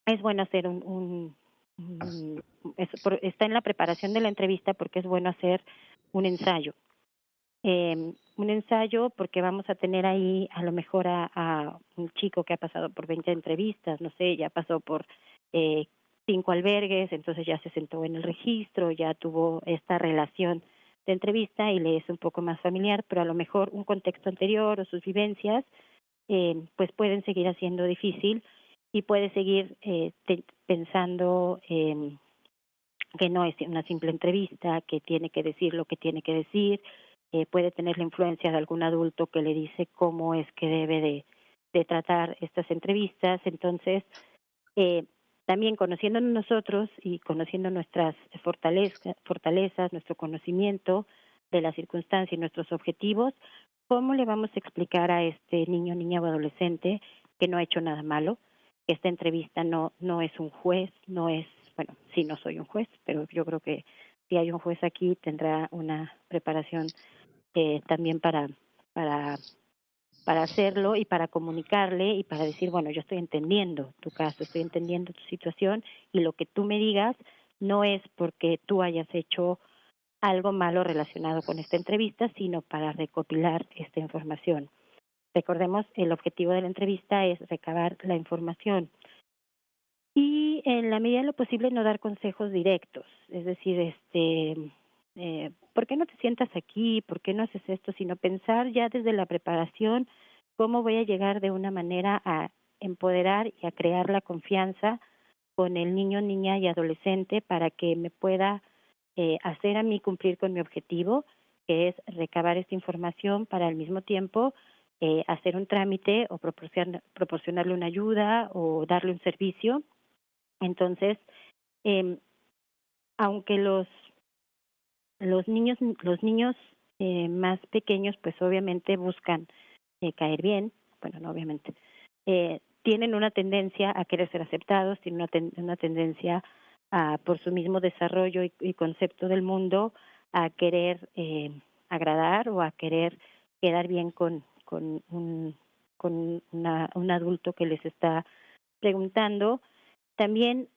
es bueno hacer está en la preparación de la entrevista, porque es bueno hacer un ensayo. Un ensayo porque vamos a tener ahí a lo mejor a un chico que ha pasado por 20 entrevistas, no sé, ya pasó por 5 albergues, entonces ya se sentó en el registro, ya tuvo esta relación de entrevista y le es un poco más familiar, pero a lo mejor un contexto anterior o sus vivencias pues pueden seguir haciendo difícil, y puede seguir pensando que no es una simple entrevista, que tiene que decir lo que tiene que decir, puede tener la influencia de algún adulto que le dice cómo es que debe de tratar estas entrevistas. Entonces, también conociéndonos nosotros y conociendo nuestras fortalezas, nuestro conocimiento de la circunstancia y nuestros objetivos, ¿cómo le vamos a explicar a este niño, niña o adolescente que no ha hecho nada malo? Esta entrevista no es un juez, no es, bueno, sí, no soy un juez, pero yo creo que si hay un juez aquí tendrá una preparación también para hacerlo y para comunicarle y para decir, bueno, yo estoy entendiendo tu caso, estoy entendiendo tu situación, y lo que tú me digas no es porque tú hayas hecho algo malo relacionado con esta entrevista, sino para recopilar esta información. Recordemos, el objetivo de la entrevista es recabar la información y en la medida de lo posible no dar consejos directos, es decir, ¿por qué no te sientas aquí? ¿Por qué no haces esto? Sino pensar ya desde la preparación cómo voy a llegar de una manera a empoderar y a crear la confianza con el niño, niña y adolescente para que me pueda hacer a mí cumplir con mi objetivo, que es recabar esta información para al mismo tiempo hacer un trámite o proporcionarle una ayuda o darle un servicio. Entonces, aunque los niños más pequeños, pues obviamente buscan caer bien, bueno, no obviamente, tienen una tendencia a querer ser aceptados, tienen una tendencia por su mismo desarrollo y concepto del mundo, a querer agradar o a querer quedar bien con un adulto que les está preguntando. También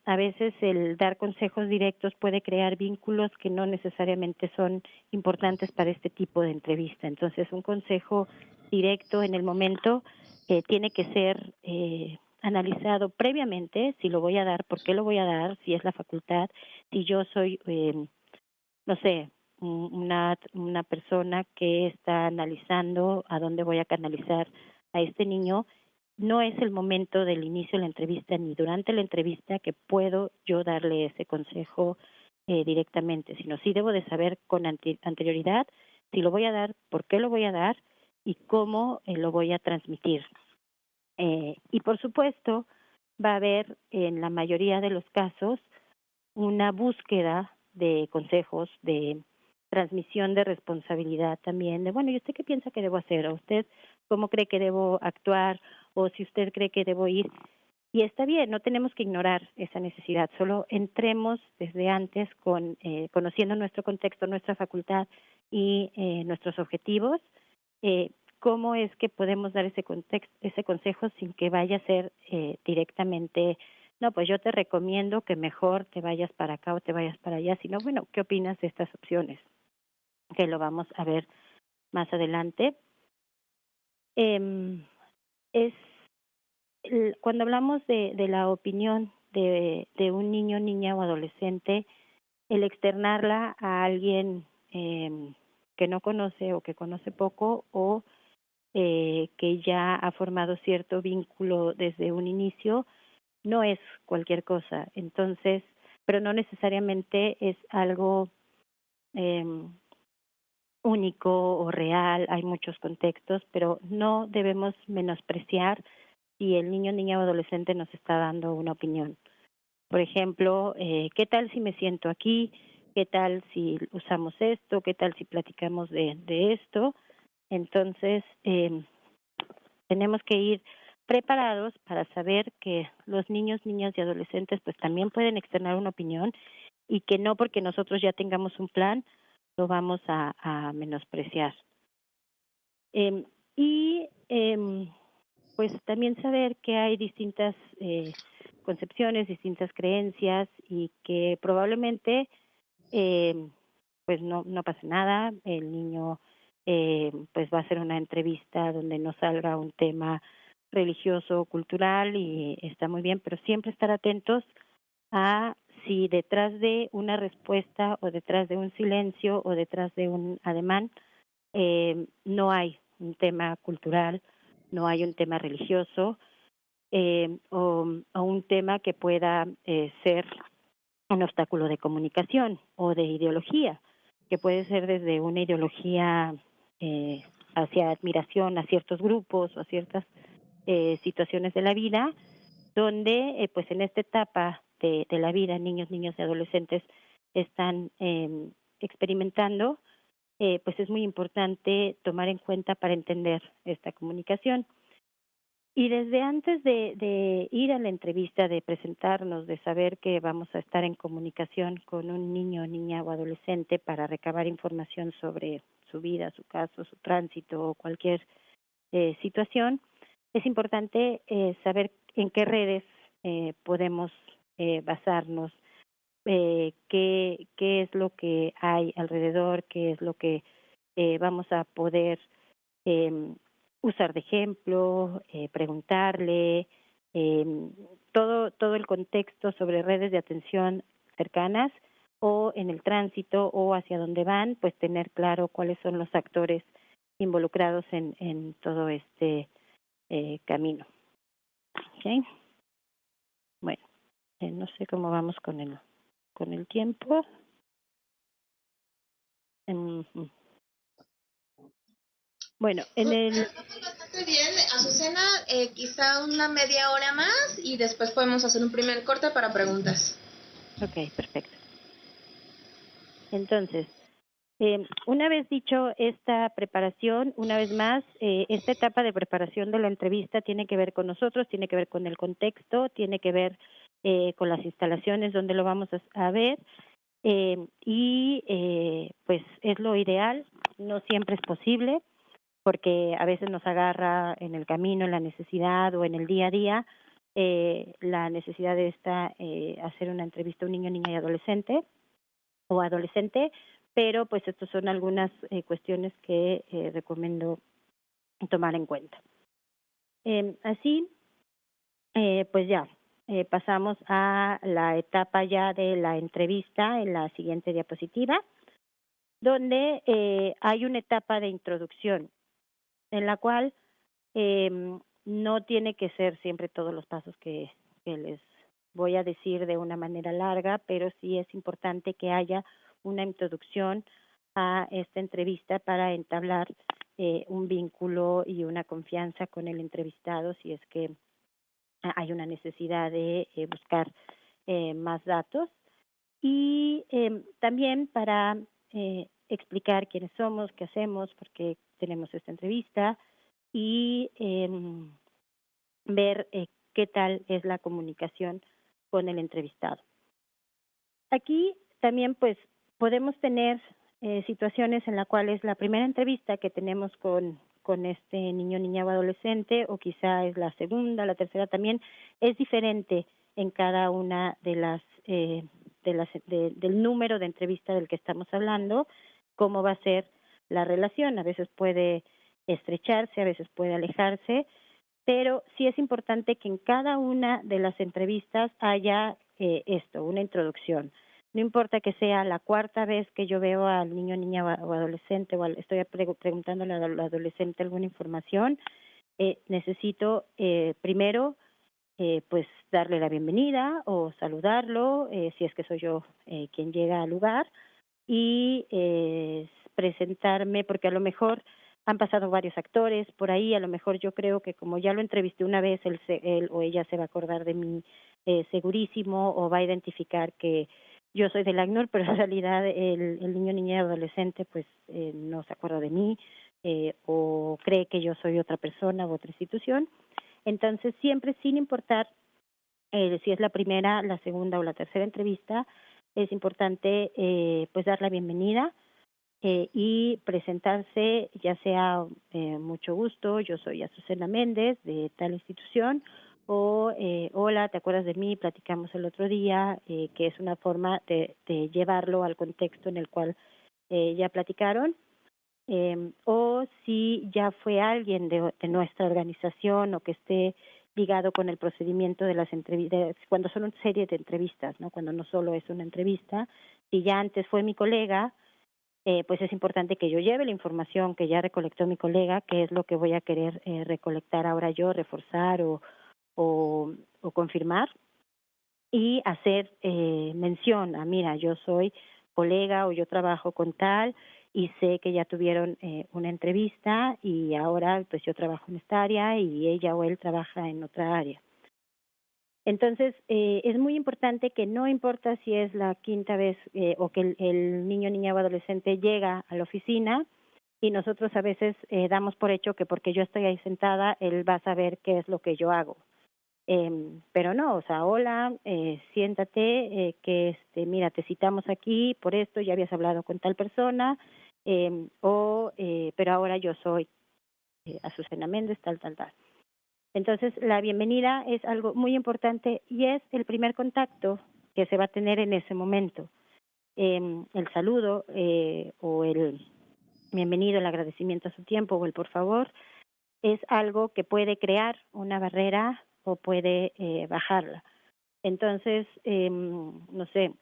a veces el dar consejos directos puede crear vínculos que no necesariamente son importantes para este tipo de entrevista. Entonces, un consejo directo en el momento tiene que ser analizado previamente, si lo voy a dar, por qué lo voy a dar, si es la facultad, si yo soy, no sé, una persona que está analizando a dónde voy a canalizar a este niño. No es el momento del inicio de la entrevista ni durante la entrevista que puedo yo darle ese consejo directamente, sino sí debo de saber con anterioridad si lo voy a dar, por qué lo voy a dar y cómo lo voy a transmitir. Y por supuesto va a haber en la mayoría de los casos una búsqueda de consejos, de transmisión de responsabilidad también, de bueno, ¿y usted qué piensa que debo hacer? ¿O usted cómo cree que debo actuar? ¿O si usted cree que debo ir? Y está bien, no tenemos que ignorar esa necesidad, solo entremos desde antes conociendo nuestro contexto, nuestra facultad y nuestros objetivos, cómo es que podemos dar ese consejo sin que vaya a ser directamente, no, pues yo te recomiendo que mejor te vayas para acá o te vayas para allá, sino, bueno, ¿qué opinas de estas opciones? Que lo vamos a ver más adelante. Cuando hablamos de la opinión de un niño, niña o adolescente, el externarla a alguien que no conoce o que conoce poco o que ya ha formado cierto vínculo desde un inicio, no es cualquier cosa. Entonces, pero no necesariamente es algo único o real, hay muchos contextos, pero no debemos menospreciar si el niño, niña o adolescente nos está dando una opinión. Por ejemplo, ¿qué tal si me siento aquí? ¿Qué tal si usamos esto? ¿Qué tal si platicamos de esto? Entonces, tenemos que ir preparados para saber que los niños, niñas y adolescentes pues también pueden externar una opinión y que no porque nosotros ya tengamos un plan lo vamos a menospreciar. Pues también saber que hay distintas concepciones, distintas creencias y que probablemente pues no pase nada, el niño pues va a hacer una entrevista donde no salga un tema religioso o cultural y está muy bien, pero siempre estar atentos a si detrás de una respuesta o detrás de un silencio o detrás de un ademán no hay un tema cultural, no hay un tema religioso o un tema que pueda ser un obstáculo de comunicación o de ideología, que puede ser desde una ideología hacia admiración a ciertos grupos o a ciertas situaciones de la vida, donde pues en esta etapa de la vida niños, niñas y adolescentes están experimentando, pues es muy importante tomar en cuenta para entender esta comunicación. Y desde antes de ir a la entrevista, de presentarnos, de saber que vamos a estar en comunicación con un niño, niña o adolescente para recabar información sobre su vida, su caso, su tránsito o cualquier situación, es importante saber en qué redes podemos basarnos, qué es lo que hay alrededor, qué es lo que vamos a poder usar de ejemplo, preguntarle, todo el contexto sobre redes de atención cercanas o en el tránsito o hacia dónde van, pues tener claro cuáles son los actores involucrados en todo este camino. ¿Okay? Bueno, no sé cómo vamos con el tiempo. Ujú. Bueno, en el... Bastante bien, Azucena, quizá una media hora más y después podemos hacer un primer corte para preguntas. Ok, perfecto. Entonces, una vez dicho esta preparación, una vez más, esta etapa de preparación de la entrevista tiene que ver con nosotros, tiene que ver con el contexto, tiene que ver con las instalaciones donde lo vamos a ver y pues es lo ideal, no siempre es posible porque a veces nos agarra en el camino, en la necesidad o en el día a día la necesidad de hacer una entrevista a un niño, niña y adolescente o adolescente, pero pues estas son algunas cuestiones que recomiendo tomar en cuenta. Así, pues ya, pasamos a la etapa ya de la entrevista en la siguiente diapositiva, donde hay una etapa de introducción en la cual no tiene que ser siempre todos los pasos que les voy a decir de una manera larga, pero sí es importante que haya una introducción a esta entrevista para entablar un vínculo y una confianza con el entrevistado si es que hay una necesidad de buscar más datos y también para explicar quiénes somos, qué hacemos, por qué tenemos esta entrevista y ver qué tal es la comunicación con el entrevistado. Aquí también pues podemos tener situaciones en las cuales la primera entrevista que tenemos con este niño, niña o adolescente, o quizá es la segunda, la tercera también, es diferente en cada una de del número de entrevista del que estamos hablando, cómo va a ser la relación. A veces puede estrecharse, a veces puede alejarse, pero sí es importante que en cada una de las entrevistas haya una introducción. No importa que sea la cuarta vez que yo veo al niño, niña o adolescente, o estoy preguntándole al adolescente alguna información, necesito primero pues darle la bienvenida o saludarlo, si es que soy yo quien llega al lugar, y presentarme, porque a lo mejor han pasado varios actores por ahí, a lo mejor yo creo que como ya lo entrevisté una vez, él o ella se va a acordar de mí segurísimo, o va a identificar que yo soy del ACNUR, pero en realidad el niño, niña y adolescente pues no se acuerda de mí o cree que yo soy otra persona u otra institución. Entonces siempre, sin importar si es la primera, la segunda o la tercera entrevista, es importante pues dar la bienvenida y presentarse, ya sea mucho gusto, yo soy Azucena Méndez de tal institución, o hola, ¿te acuerdas de mí? Platicamos el otro día, que es una forma de llevarlo al contexto en el cual ya platicaron. O si ya fue alguien de nuestra organización o que esté ligado con el procedimiento de las entrevistas, cuando son una serie de entrevistas, ¿no? Cuando no solo es una entrevista, si ya antes fue mi colega, pues es importante que yo lleve la información que ya recolectó mi colega, que es lo que voy a querer recolectar ahora yo, reforzar o confirmar, y hacer mención a, mira, yo soy colega o yo trabajo con tal y sé que ya tuvieron una entrevista y ahora pues yo trabajo en esta área y ella o él trabaja en otra área. Entonces, es muy importante que no importa si es la quinta vez o que el niño, niña o adolescente llega a la oficina y nosotros a veces damos por hecho que porque yo estoy ahí sentada, él va a saber qué es lo que yo hago. Pero no, o sea, hola, siéntate, que mira, te citamos aquí por esto, ya habías hablado con tal persona, pero ahora yo soy Azucena Méndez, tal. Entonces, la bienvenida es algo muy importante y es el primer contacto que se va a tener en ese momento. El saludo o el bienvenido, el agradecimiento a su tiempo o el por favor es algo que puede crear una barrera o puede bajarla. Entonces, no sé,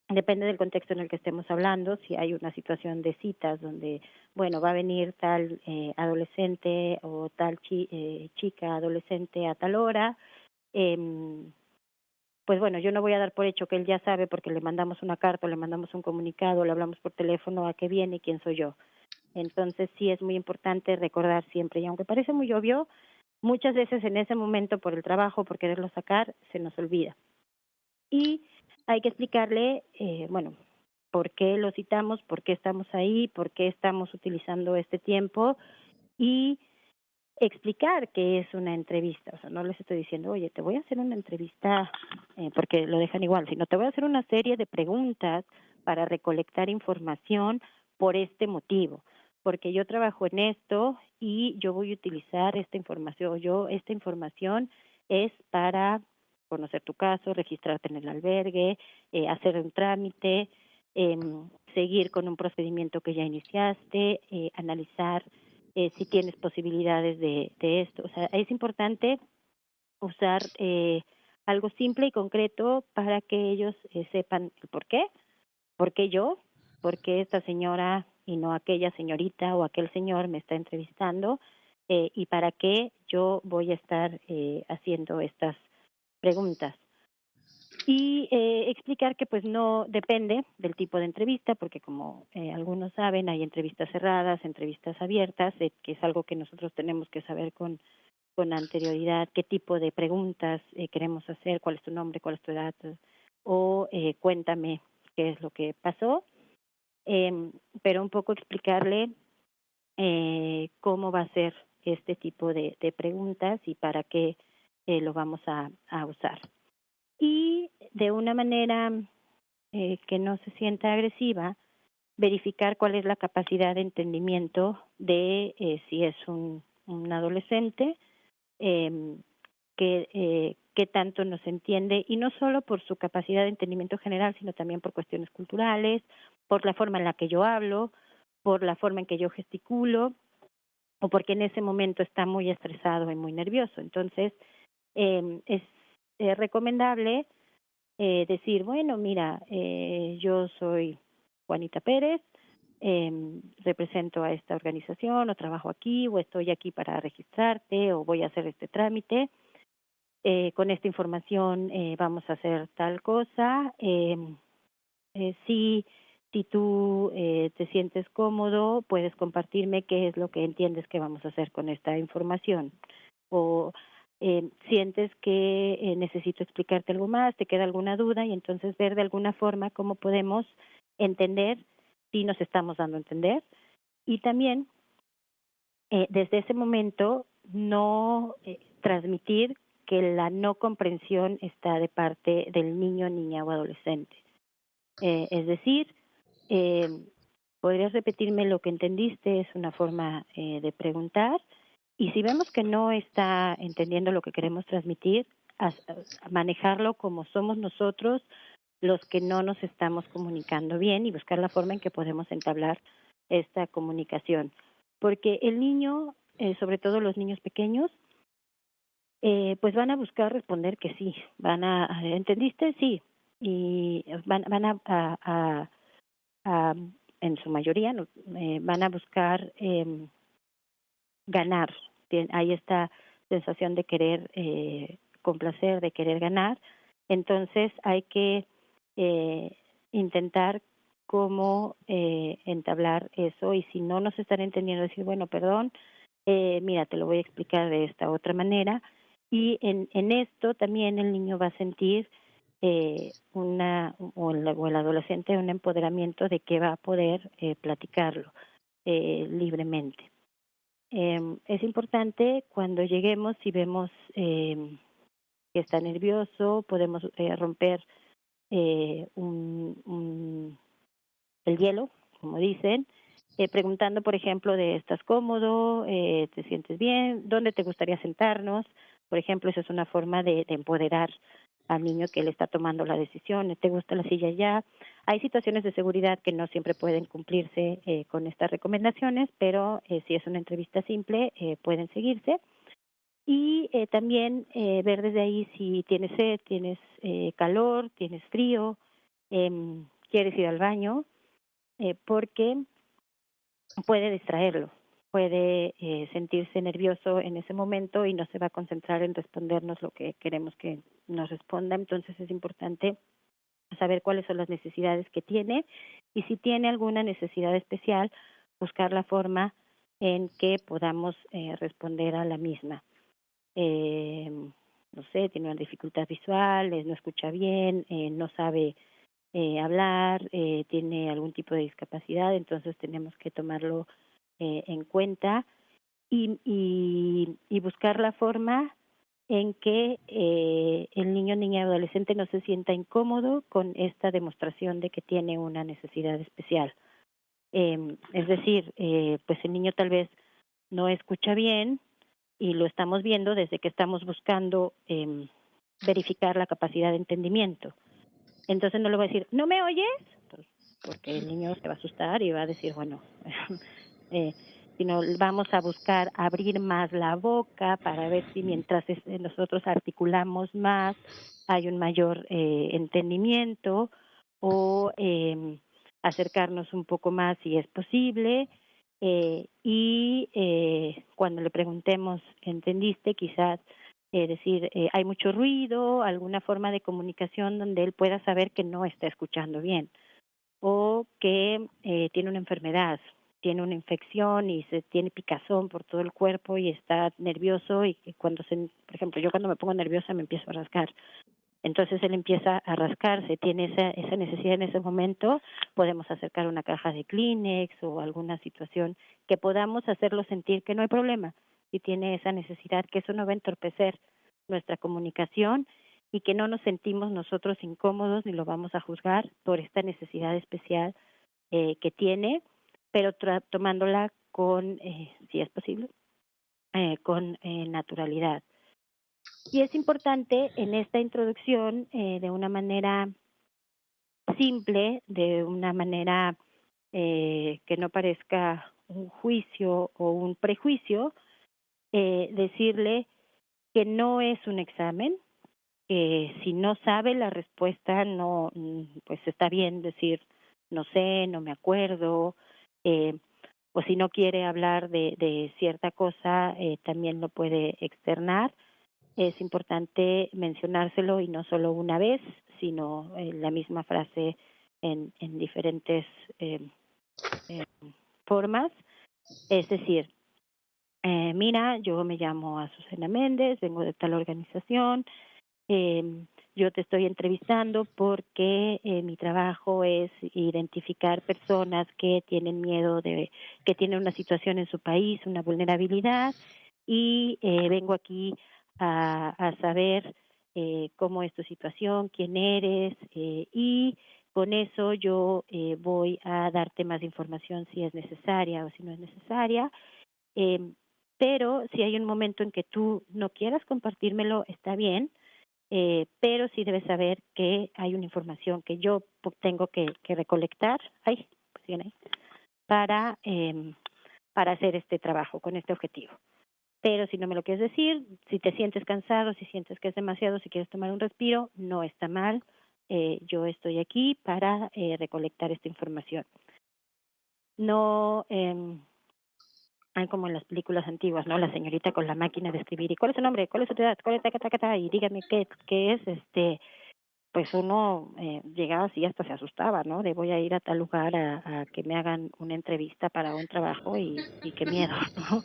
depende del contexto en el que estemos hablando, si hay una situación de citas donde, bueno, va a venir tal adolescente o tal chica adolescente a tal hora, pues bueno, yo no voy a dar por hecho que él ya sabe porque le mandamos una carta, o le mandamos un comunicado, le hablamos por teléfono a qué viene y quién soy yo. Entonces sí es muy importante recordar siempre, y aunque parece muy obvio, muchas veces en ese momento por el trabajo, por quererlo sacar, se nos olvida. Y hay que explicarle, bueno, por qué lo citamos, por qué estamos ahí, por qué estamos utilizando este tiempo y explicar que es una entrevista. O sea, no les estoy diciendo, oye, te voy a hacer una entrevista, porque lo dejan igual, sino te voy a hacer una serie de preguntas para recolectar información por este motivo, porque yo trabajo en esto y yo voy a utilizar esta información. Esta información es para conocer tu caso, registrarte en el albergue, hacer un trámite, seguir con un procedimiento que ya iniciaste, analizar si tienes posibilidades de esto. O sea, es importante usar algo simple y concreto para que ellos sepan el por qué yo, por qué esta señora y no aquella señorita o aquel señor me está entrevistando, y para qué yo voy a estar haciendo estas preguntas. Y explicar que pues no depende del tipo de entrevista, porque como algunos saben, hay entrevistas cerradas, entrevistas abiertas, que es algo que nosotros tenemos que saber con anterioridad, qué tipo de preguntas queremos hacer, cuál es tu nombre, cuál es tu edad, o cuéntame qué es lo que pasó, pero un poco explicarle cómo va a ser este tipo de preguntas y para qué lo vamos a usar. Y de una manera que no se sienta agresiva, verificar cuál es la capacidad de entendimiento de si es un adolescente, qué tanto nos entiende, y no solo por su capacidad de entendimiento general, sino también por cuestiones culturales, por la forma en la que yo hablo, por la forma en que yo gesticulo, o porque en ese momento está muy estresado y muy nervioso. Entonces, es recomendable decir, bueno, mira, yo soy Juanita Pérez, represento a esta organización, o trabajo aquí, o estoy aquí para registrarte, o voy a hacer este trámite. Con esta información vamos a hacer tal cosa. Si tú te sientes cómodo, puedes compartirme qué es lo que entiendes que vamos a hacer con esta información. O sientes que necesito explicarte algo más, te queda alguna duda, y entonces ver de alguna forma cómo podemos entender si nos estamos dando a entender. Y también desde ese momento no transmitir que la no comprensión está de parte del niño, niña o adolescente. Es decir, ¿podrías repetirme lo que entendiste? Es una forma de preguntar. Y si vemos que no está entendiendo lo que queremos transmitir, a manejarlo como somos nosotros los que no nos estamos comunicando bien, y buscar la forma en que podemos entablar esta comunicación. Porque el niño, sobre todo los niños pequeños, pues van a buscar responder que sí. ¿Entendiste? Sí. Y van a en su mayoría, van a buscar ganar. Hay esta sensación de querer complacer, de querer ganar. Entonces hay que intentar cómo entablar eso, y si no nos están entendiendo, decir, bueno, perdón, mira, te lo voy a explicar de esta otra manera. Y en esto también el niño va a sentir o el adolescente un empoderamiento de que va a poder platicarlo libremente. Es importante cuando lleguemos, si vemos que está nervioso, podemos romper el hielo, como dicen, preguntando, por ejemplo, de ¿estás cómodo? ¿Te sientes bien? ¿Dónde te gustaría sentarnos? Por ejemplo, esa es una forma de empoderar al niño que le está tomando la decisión. ¿Te gusta la silla ya? Hay situaciones de seguridad que no siempre pueden cumplirse con estas recomendaciones, pero si es una entrevista simple, pueden seguirse. Y también ver desde ahí si tienes sed, tienes calor, tienes frío, quieres ir al baño, porque puede distraerlo. puede sentirse nervioso en ese momento y no se va a concentrar en respondernos lo que queremos que nos responda. Entonces es importante saber cuáles son las necesidades que tiene y si tiene alguna necesidad especial, buscar la forma en que podamos responder a la misma. No sé, tiene una dificultad visual, no escucha bien, no sabe hablar, tiene algún tipo de discapacidad, entonces tenemos que tomarlo en cuenta y buscar la forma en que el niño, niña y adolescente no se sienta incómodo con esta demostración de que tiene una necesidad especial. Es decir, pues el niño tal vez no escucha bien y lo estamos viendo desde que estamos buscando verificar la capacidad de entendimiento. Entonces no le voy a decir, ¿no me oyes? Pues, porque el niño se va a asustar y va a decir, bueno, sino vamos a buscar abrir más la boca para ver si mientras nosotros articulamos más hay un mayor entendimiento o acercarnos un poco más si es posible y cuando le preguntemos, ¿entendiste? Quizás decir, hay mucho ruido, alguna forma de comunicación donde él pueda saber que no está escuchando bien o que tiene una enfermedad, tiene una infección y se tiene picazón por todo el cuerpo y está nervioso y que por ejemplo, yo cuando me pongo nerviosa me empiezo a rascar. Entonces él empieza a rascarse, tiene esa necesidad en ese momento, podemos acercar una caja de Kleenex o alguna situación que podamos hacerlo sentir que no hay problema, si tiene esa necesidad, que eso no va a entorpecer nuestra comunicación y que no nos sentimos nosotros incómodos ni lo vamos a juzgar por esta necesidad especial que tiene, pero tomándola con, si es posible, con naturalidad. Y es importante en esta introducción, de una manera simple, de una manera que no parezca un juicio o un prejuicio, decirle que no es un examen, que si no sabe la respuesta, no, pues está bien decir no sé, no me acuerdo, o si no quiere hablar de cierta cosa, también lo puede externar. Es importante mencionárselo y no solo una vez, sino la misma frase en diferentes formas. Es decir, mira, yo me llamo Azucena Méndez, vengo de tal organización, yo te estoy entrevistando porque mi trabajo es identificar personas que tienen miedo que tienen una situación en su país, una vulnerabilidad, y vengo aquí a saber cómo es tu situación, quién eres, y con eso yo voy a darte más información si es necesaria o si no es necesaria. Pero si hay un momento en que tú no quieras compartírmelo, está bien, pero sí debes saber que hay una información que yo tengo que recolectar para hacer este trabajo con este objetivo. Pero si no me lo quieres decir, si te sientes cansado, si sientes que es demasiado, si quieres tomar un respiro, no está mal. Yo estoy aquí para recolectar esta información. No hay como en las películas antiguas, ¿no? La señorita con la máquina de escribir. ¿Y cuál es su nombre? ¿Cuál es su edad? ¿Cuál es y dígame qué es? Pues uno llegaba así hasta se asustaba, ¿no? De voy a ir a tal lugar a que me hagan una entrevista para un trabajo y qué miedo, ¿no?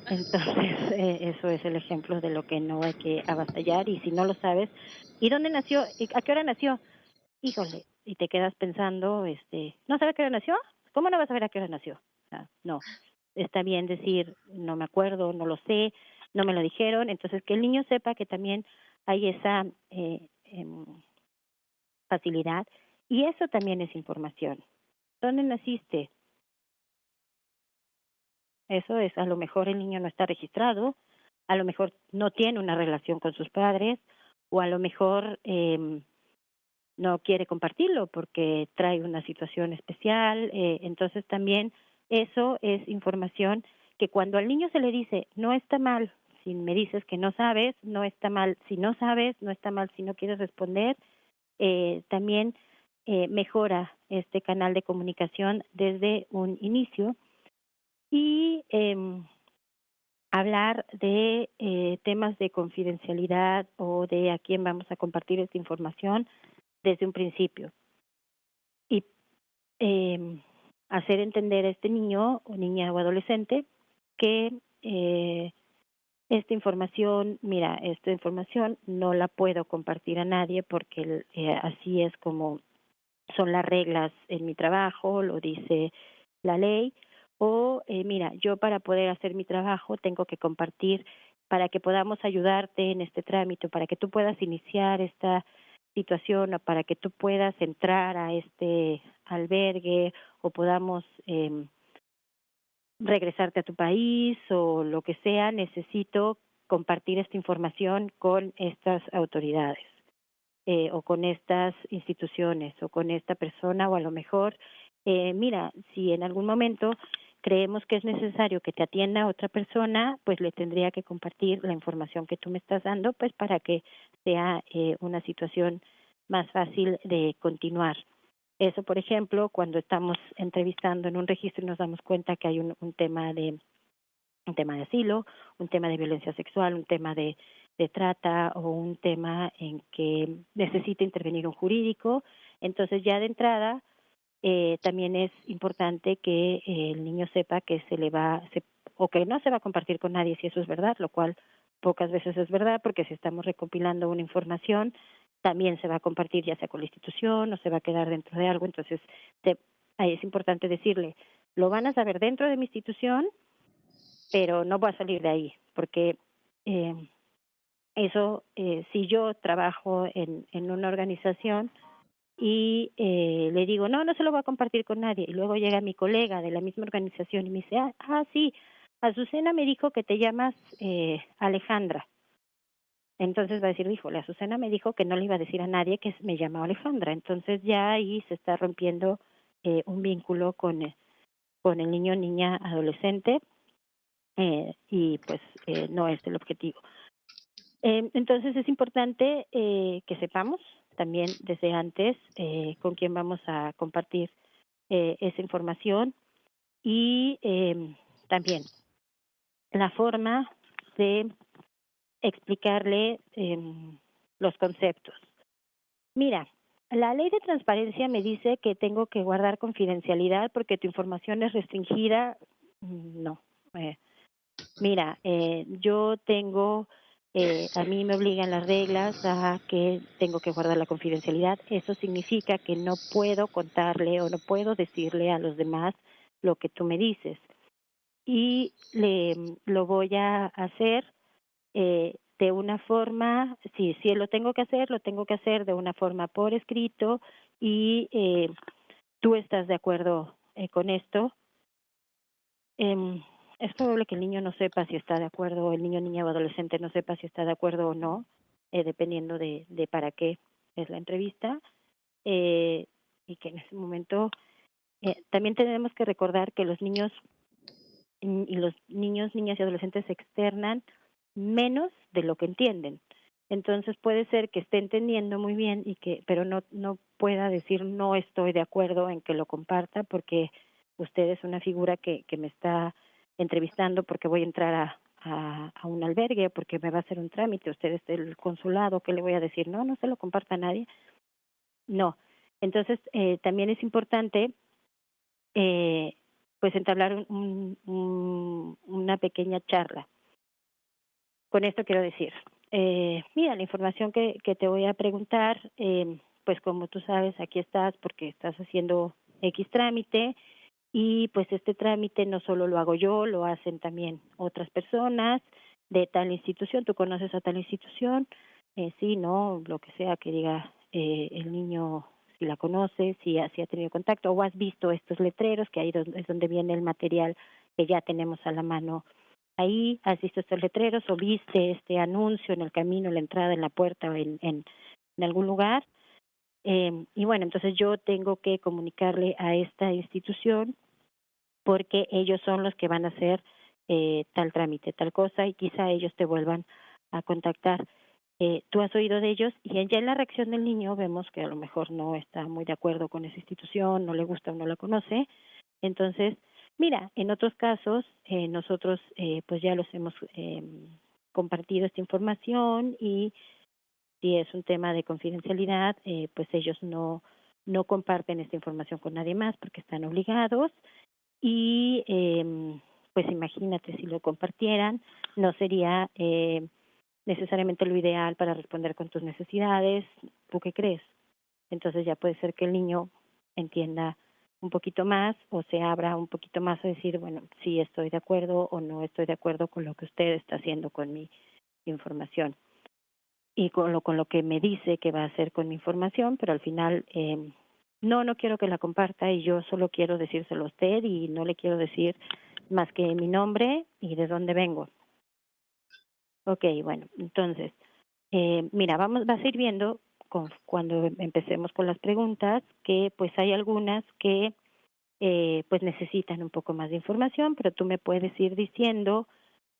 Entonces, eso es el ejemplo de lo que no hay que avasallar. Y si no lo sabes, ¿y dónde nació? ¿A qué hora nació? Híjole, y te quedas pensando, ¿no sabe a qué hora nació? ¿Cómo no vas a saber a qué hora nació? No, está bien decir, no me acuerdo, no lo sé, no me lo dijeron. Entonces, que el niño sepa que también hay esa facilidad, y eso también es información. ¿Dónde naciste? Eso es, a lo mejor el niño no está registrado, a lo mejor no tiene una relación con sus padres, o a lo mejor no quiere compartirlo porque trae una situación especial. Entonces también eso es información que cuando al niño se le dice, no está mal si me dices que no sabes, no está mal si no sabes, no está mal si no quieres responder, también mejora este canal de comunicación desde un inicio. y hablar de temas de confidencialidad o de a quién vamos a compartir esta información desde un principio. Y hacer entender a este niño o niña o adolescente que esta información no la puedo compartir a nadie porque así es como son las reglas en mi trabajo, lo dice la ley, o mira, yo para poder hacer mi trabajo tengo que compartir para que podamos ayudarte en este trámite, para que tú puedas iniciar esta situación o para que tú puedas entrar a este albergue o podamos regresarte a tu país o lo que sea, necesito compartir esta información con estas autoridades o con estas instituciones o con esta persona o a lo mejor, mira, si en algún momento creemos que es necesario que te atienda otra persona, pues le tendría que compartir la información que tú me estás dando, pues para que sea una situación más fácil de continuar. Eso, por ejemplo, cuando estamos entrevistando en un registro y nos damos cuenta que hay un tema de asilo, un tema de violencia sexual, un tema de trata o un tema en que necesita intervenir un jurídico, entonces ya de entrada también es importante que el niño sepa que o que no se va a compartir con nadie si eso es verdad, lo cual pocas veces es verdad, porque si estamos recopilando una información también se va a compartir ya sea con la institución o se va a quedar dentro de algo, entonces ahí es importante decirle, lo van a saber dentro de mi institución, pero no voy a salir de ahí, porque eso, si yo trabajo en una organización y le digo, no se lo voy a compartir con nadie, y luego llega mi colega de la misma organización y me dice, sí, Azucena me dijo que te llamas Alejandra. Entonces va a decir, híjole, Azucena me dijo que no le iba a decir a nadie que me llama Alejandra. Entonces ya ahí se está rompiendo un vínculo con el niño, niña, adolescente, y pues no es el objetivo. Entonces es importante que sepamos también desde antes con quién vamos a compartir esa información y también la forma de explicarle los conceptos. Mira, la ley de transparencia me dice que tengo que guardar confidencialidad porque tu información es restringida. No. Mira, yo tengo, a mí me obligan las reglas a que tengo que guardar la confidencialidad. Eso significa que no puedo contarle o no puedo decirle a los demás lo que tú me dices. Y lo voy a hacer de una forma, si lo tengo que hacer de una forma por escrito y tú estás de acuerdo con esto. Es probable que el niño no sepa si está de acuerdo, o el niño, niña o adolescente no sepa si está de acuerdo o no, dependiendo de para qué es la entrevista, y que en ese momento también tenemos que recordar que los niños y los niños, niñas y adolescentes se externan menos de lo que entienden. Entonces puede ser que esté entendiendo muy bien pero no pueda decir no estoy de acuerdo en que lo comparta porque usted es una figura que me está entrevistando porque voy a entrar a un albergue, porque me va a hacer un trámite, usted es del consulado, ¿qué le voy a decir? No se lo comparta a nadie. No. Entonces también es importante pues entablar una pequeña charla. Con esto quiero decir, mira, la información que te voy a preguntar, pues como tú sabes, aquí estás porque estás haciendo X trámite y pues este trámite no solo lo hago yo, lo hacen también otras personas de tal institución, tú conoces a tal institución, sí, no, lo que sea que diga el niño, si la conoce, si ha tenido contacto o has visto estos letreros, que ahí es donde viene el material que ya tenemos a la mano. Ahí has visto estos letreros o viste este anuncio en el camino, en la entrada, en la puerta o en algún lugar. Y bueno, entonces yo tengo que comunicarle a esta institución porque ellos son los que van a hacer tal trámite, tal cosa, y quizá ellos te vuelvan a contactar. Tú has oído de ellos y ya en la reacción del niño vemos que a lo mejor no está muy de acuerdo con esa institución, no le gusta o no la conoce. Entonces, Mira, en otros casos nosotros pues ya los hemos compartido esta información y si es un tema de confidencialidad, pues ellos no comparten esta información con nadie más porque están obligados y pues imagínate si lo compartieran, no sería necesariamente lo ideal para responder con tus necesidades. ¿Tú qué crees? Entonces ya puede ser que el niño entienda un poquito más o se abra un poquito más a decir, bueno, sí estoy de acuerdo o no estoy de acuerdo con lo que usted está haciendo con mi información y con lo que me dice que va a hacer con mi información, pero al final no quiero que la comparta y yo solo quiero decírselo a usted y no le quiero decir más que mi nombre y de dónde vengo. Ok, bueno, entonces, mira, vas a ir viendo cuando empecemos con las preguntas que pues hay algunas que pues necesitan un poco más de información, pero tú me puedes ir diciendo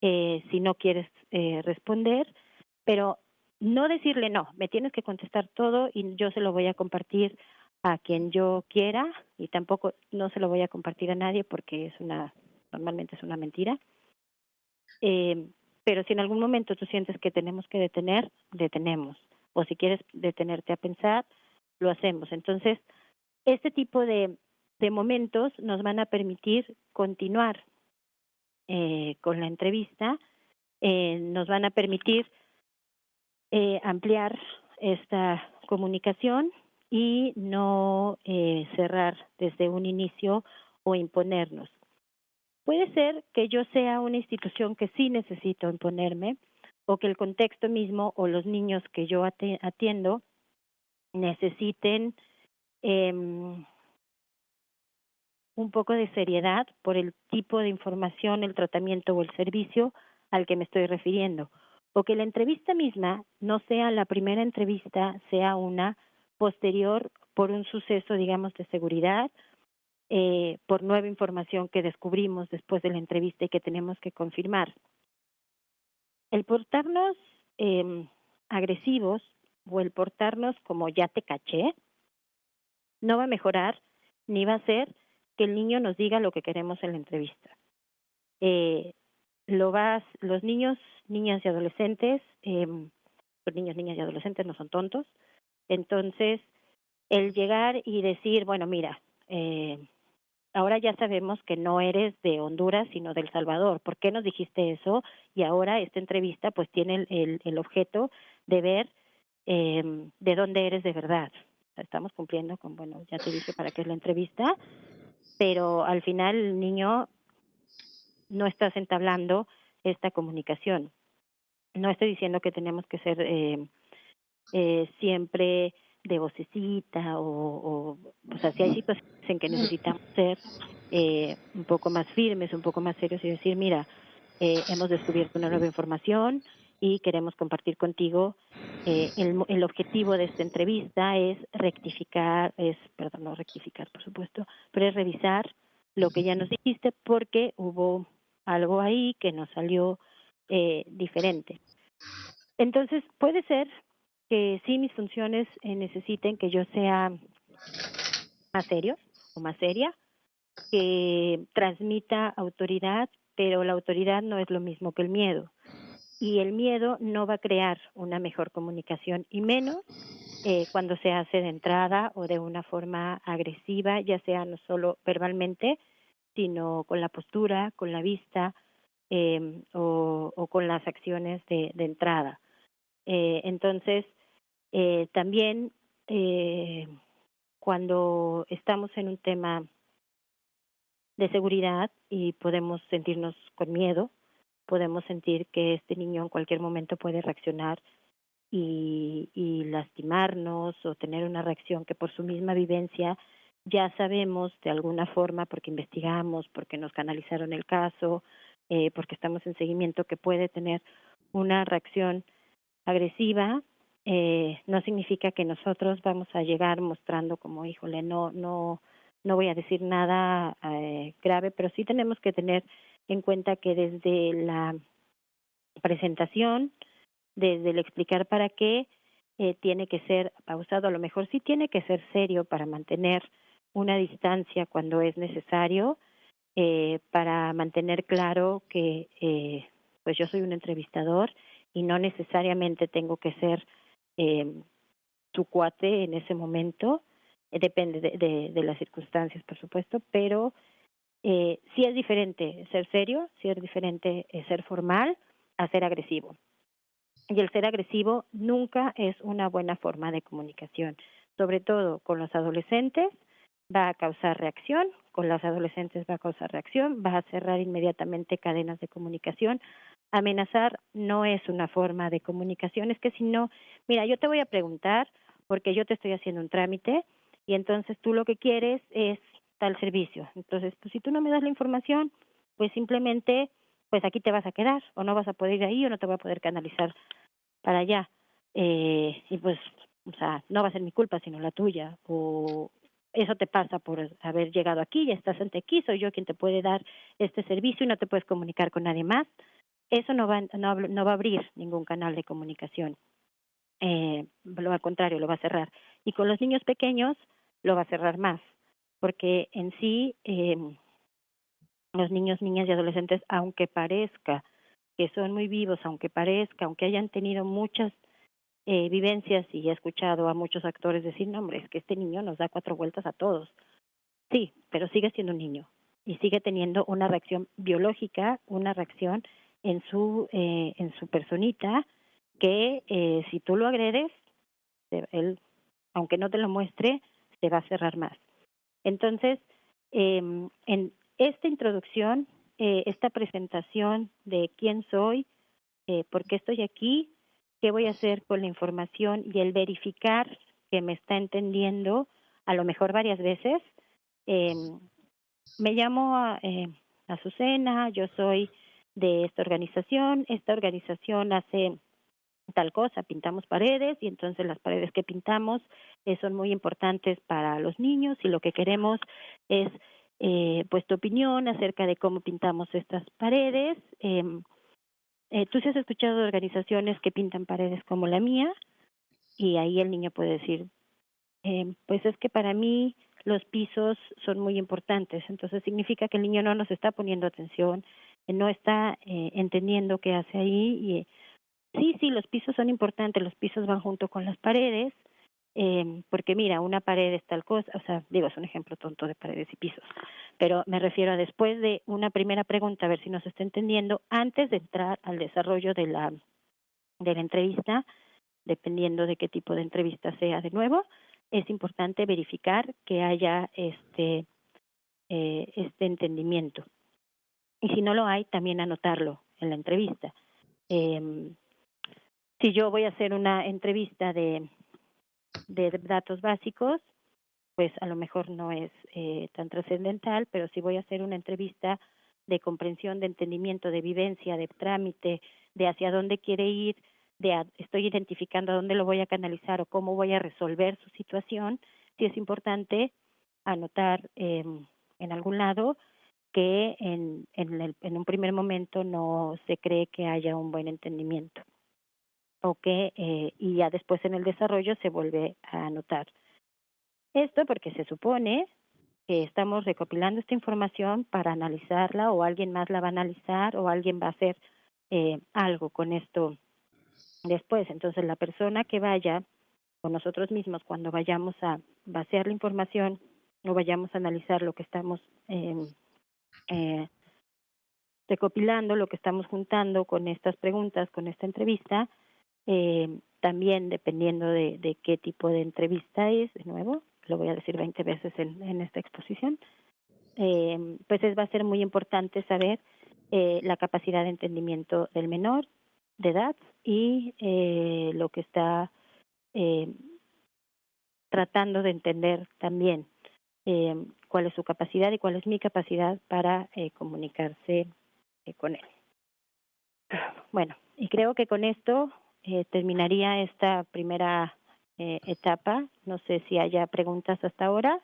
si no quieres responder, pero no decirle no, me tienes que contestar todo y yo se lo voy a compartir a quien yo quiera y tampoco no se lo voy a compartir a nadie porque normalmente es una mentira. Pero si en algún momento tú sientes que tenemos que detenemos. O si quieres detenerte a pensar, lo hacemos. Entonces, este tipo de momentos nos van a permitir continuar con la entrevista, nos van a permitir ampliar esta comunicación y no cerrar desde un inicio o imponernos. Puede ser que yo sea una institución que sí necesito imponerme o que el contexto mismo o los niños que yo atiendo necesiten un poco de seriedad por el tipo de información, el tratamiento o el servicio al que me estoy refiriendo. O que la entrevista misma no sea la primera entrevista, sea una posterior por un suceso, digamos, de seguridad, por nueva información que descubrimos después de la entrevista y que tenemos que confirmar. El portarnos agresivos o el portarnos como ya te caché no va a mejorar ni va a hacer que el niño nos diga lo que queremos en la entrevista. Los niños, niñas y adolescentes, los niños, niñas y adolescentes no son tontos, entonces el llegar y decir, bueno, mira, ahora ya sabemos que no eres de Honduras, sino de El Salvador. ¿Por qué nos dijiste eso? Y ahora esta entrevista pues tiene el objeto de ver de dónde eres de verdad. Estamos cumpliendo con, bueno, ya te dije para qué es la entrevista, pero al final el niño no estás entablando esta comunicación. No estoy diciendo que tenemos que ser siempre de vocecita o sea, si hay situaciones en que necesitamos ser un poco más firmes, un poco más serios y decir, mira, hemos descubierto una nueva información y queremos compartir contigo el objetivo de esta entrevista es no rectificar, por supuesto, pero es revisar lo que ya nos dijiste porque hubo algo ahí que nos salió diferente. Entonces, puede ser que sí mis funciones necesiten que yo sea más serio o más seria, que transmita autoridad, pero la autoridad no es lo mismo que el miedo. Y el miedo no va a crear una mejor comunicación, y menos cuando se hace de entrada o de una forma agresiva, ya sea no solo verbalmente, sino con la postura, con la vista o con las acciones de entrada. Entonces, también cuando estamos en un tema de seguridad y podemos sentirnos con miedo, podemos sentir que este niño en cualquier momento puede reaccionar y lastimarnos o tener una reacción que por su misma vivencia ya sabemos de alguna forma, porque investigamos, porque nos canalizaron el caso, porque estamos en seguimiento, que puede tener una reacción agresiva. No significa que nosotros vamos a llegar mostrando como, híjole, no voy a decir nada grave, pero sí tenemos que tener en cuenta que desde la presentación, desde el explicar para qué, tiene que ser pausado. A lo mejor sí tiene que ser serio para mantener una distancia cuando es necesario, para mantener claro que pues yo soy un entrevistador y no necesariamente tengo que ser su cuate en ese momento, depende de las circunstancias, por supuesto, pero sí es diferente ser serio, sí es diferente ser formal a ser agresivo. Y el ser agresivo nunca es una buena forma de comunicación, sobre todo con los adolescentes va a causar reacción, con las adolescentes va a causar reacción, va a cerrar inmediatamente cadenas de comunicación. Amenazar no es una forma de comunicación, es que si no, mira, yo te voy a preguntar porque yo te estoy haciendo un trámite y entonces tú lo que quieres es tal servicio. Entonces, pues si tú no me das la información, pues simplemente, pues aquí te vas a quedar o no vas a poder ir ahí o no te voy a poder canalizar para allá. Y pues, o sea, no va a ser mi culpa, sino la tuya. O eso te pasa por haber llegado aquí, ya estás ante aquí, soy yo quien te puede dar este servicio y no te puedes comunicar con nadie más. Eso no va a abrir ningún canal de comunicación. Lo al contrario, lo va a cerrar. Y con los niños pequeños lo va a cerrar más, porque en sí los niños, niñas y adolescentes, aunque parezca que son muy vivos, aunque parezca, aunque hayan tenido muchas vivencias y he escuchado a muchos actores decir, no hombre, es que este niño nos da 4 vueltas a todos. Sí, pero sigue siendo un niño y sigue teniendo una reacción biológica, una reacción en su personita que si tú lo agredes, él, aunque no te lo muestre, se va a cerrar más. Entonces, en esta introducción, esta presentación de quién soy, por qué estoy aquí, qué voy a hacer con la información y el verificar que me está entendiendo, a lo mejor varias veces. Me llamo Azucena, yo soy de esta organización hace tal cosa, pintamos paredes y entonces las paredes que pintamos son muy importantes para los niños y lo que queremos es pues tu opinión acerca de cómo pintamos estas paredes. Tú sí has escuchado de organizaciones que pintan paredes como la mía y ahí el niño puede decir, pues es que para mí los pisos son muy importantes, entonces significa que el niño no nos está poniendo atención, no está entendiendo qué hace ahí. Y sí, los pisos son importantes, los pisos van junto con las paredes, porque mira, una pared es tal cosa, o sea, digo, es un ejemplo tonto de paredes y pisos, pero me refiero a después de una primera pregunta, a ver si nos está entendiendo, antes de entrar al desarrollo de la entrevista, dependiendo de qué tipo de entrevista sea de nuevo, es importante verificar que haya este entendimiento. Y si no lo hay, también anotarlo en la entrevista. Si yo voy a hacer una entrevista de datos básicos, pues a lo mejor no es tan trascendental, pero si voy a hacer una entrevista de comprensión, de entendimiento, de vivencia, de trámite, de hacia dónde quiere ir, estoy identificando a dónde lo voy a canalizar o cómo voy a resolver su situación, sí es importante anotar en algún lado que en un primer momento no se cree que haya un buen entendimiento o que y ya después en el desarrollo se vuelve a anotar. Esto porque se supone que estamos recopilando esta información para analizarla o alguien más la va a analizar o alguien va a hacer algo con esto después. Entonces la persona que vaya con nosotros mismos cuando vayamos a vaciar la información o vayamos a analizar lo que estamos recopilando, lo que estamos juntando con estas preguntas, con esta entrevista, también dependiendo de qué tipo de entrevista es, de nuevo, lo voy a decir 20 veces en esta exposición, pues va a ser muy importante saber la capacidad de entendimiento del menor de edad y lo que está tratando de entender también cuál es su capacidad y cuál es mi capacidad para comunicarse con él. Bueno, y creo que con esto terminaría esta primera etapa. No sé si haya preguntas hasta ahora.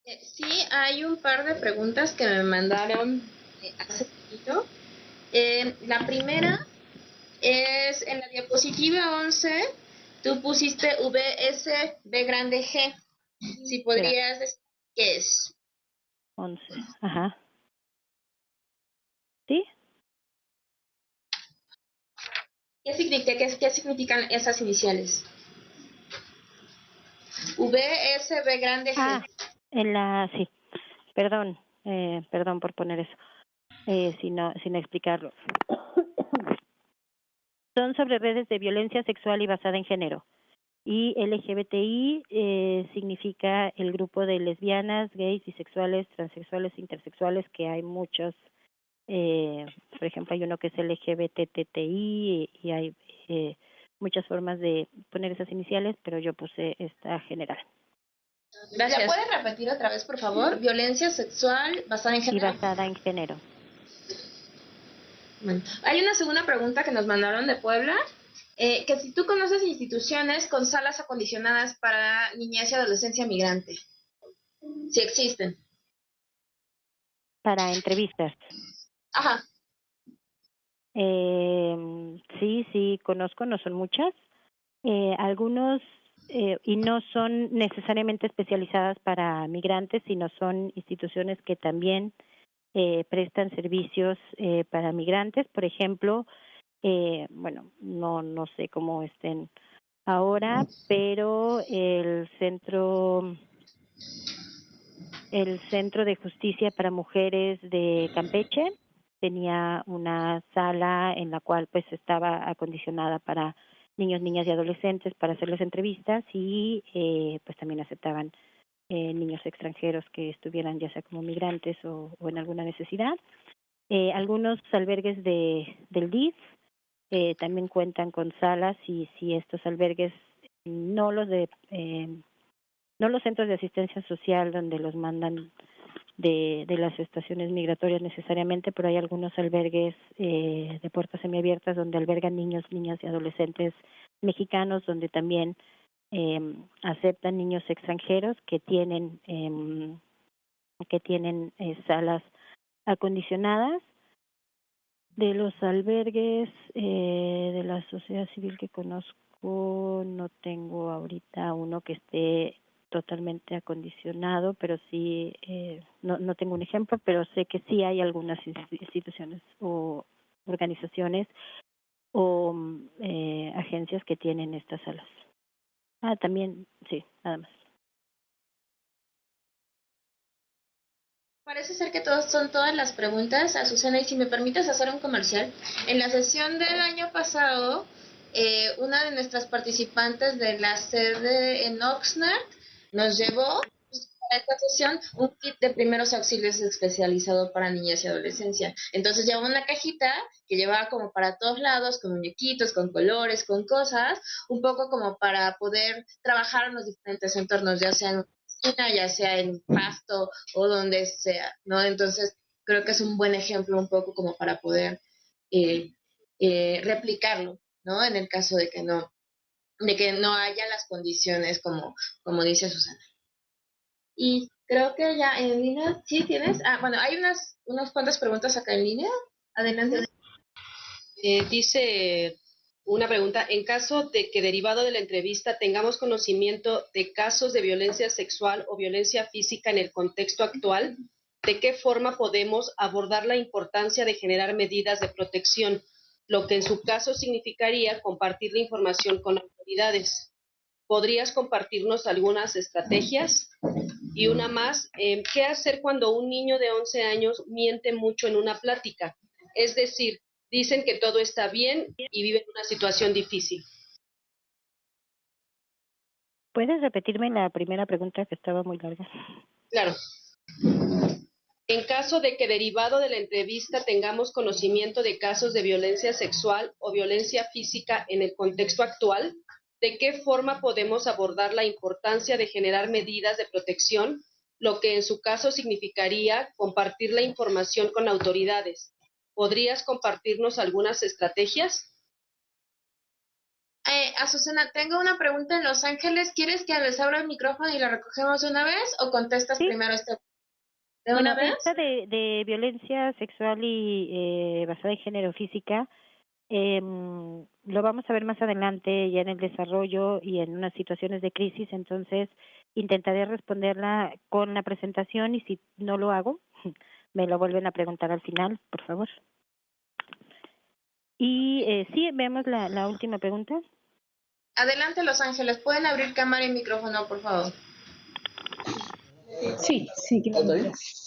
Sí, hay un par de preguntas que me mandaron hace poquito. La primera es en la diapositiva 11, tú pusiste V, S, B grande, G. Si podrías decir qué es. Mira, Qué es. 11. Ajá. ¿Sí? ¿Qué significan esas iniciales? V, S, B grande, G. Sí. Perdón, perdón por poner eso, sin explicarlo. Son sobre redes de violencia sexual y basada en género. Y LGBTI significa el grupo de lesbianas, gays, bisexuales, transexuales, intersexuales, que hay muchos. Por ejemplo, hay uno que es LGBTTI y hay muchas formas de poner esas iniciales, pero yo puse esta general. Gracias. ¿La puedes repetir otra vez, por favor? Violencia sexual basada en género. Y basada en género. Bueno, hay una segunda pregunta que nos mandaron de Puebla, que si tú conoces instituciones con salas acondicionadas para niñez y adolescencia migrante. Si existen. Para entrevistas. Ajá. Sí, conozco, no son muchas. Algunos, y no son necesariamente especializadas para migrantes, sino son instituciones que también prestan servicios para migrantes. Por ejemplo, no sé cómo estén ahora, pero el Centro de Justicia para Mujeres de Campeche tenía una sala en la cual pues estaba acondicionada para niños, niñas y adolescentes para hacerles entrevistas y pues también aceptaban niños extranjeros que estuvieran ya sea como migrantes o en alguna necesidad. Algunos albergues del DIF también cuentan con salas y si estos albergues, no los centros de asistencia social donde los mandan de las estaciones migratorias necesariamente, pero hay algunos albergues de puertas semiabiertas donde albergan niños, niñas y adolescentes mexicanos, donde también aceptan niños extranjeros que tienen salas acondicionadas. De los albergues de la sociedad civil que conozco, no tengo ahorita uno que esté totalmente acondicionado, pero sí, no tengo un ejemplo, pero sé que sí hay algunas instituciones o organizaciones o agencias que tienen estas salas. También, sí, nada más. Parece ser que son todas las preguntas, Azucena, y si me permites hacer un comercial. En la sesión del año pasado, una de nuestras participantes de la sede en Oxnard nos llevó a esta sesión un kit de primeros auxilios especializado para niñez y adolescencia. Entonces llevaba una cajita que llevaba como para todos lados, con muñequitos, con colores, con cosas, un poco como para poder trabajar en los diferentes entornos, ya sean ya sea en pasto o donde sea, ¿no? Entonces, creo que es un buen ejemplo un poco como para poder replicarlo, ¿no? En el caso de que no haya las condiciones como dice Susana. Y creo que ya en línea, ¿sí tienes? Bueno, hay unas cuantas preguntas acá en línea. Adelante. Dice una pregunta, en caso de que derivado de la entrevista tengamos conocimiento de casos de violencia sexual o violencia física en el contexto actual, ¿de qué forma podemos abordar la importancia de generar medidas de protección? Lo que en su caso significaría compartir la información con autoridades. ¿Podrías compartirnos algunas estrategias? Y una más, ¿qué hacer cuando un niño de 11 años miente mucho en una plática? Es decir, dicen que todo está bien y viven una situación difícil. ¿Puedes repetirme la primera pregunta que estaba muy larga? Claro. En caso de que derivado de la entrevista tengamos conocimiento de casos de violencia sexual o violencia física en el contexto actual, ¿de qué forma podemos abordar la importancia de generar medidas de protección, lo que en su caso significaría compartir la información con autoridades? ¿Podrías compartirnos algunas estrategias? Azucena, tengo una pregunta en Los Ángeles. ¿Quieres que les abra el micrófono y la recogemos de una vez o contestas primero esta? ¿De una vez? Esta de violencia sexual y basada en género física, lo vamos a ver más adelante ya en el desarrollo y en unas situaciones de crisis, entonces intentaré responderla con la presentación y si no lo hago, me lo vuelven a preguntar al final, por favor. Y sí, veamos la última pregunta. Adelante, Los Ángeles. ¿Pueden abrir cámara y micrófono, por favor? Sí, sí, gracias.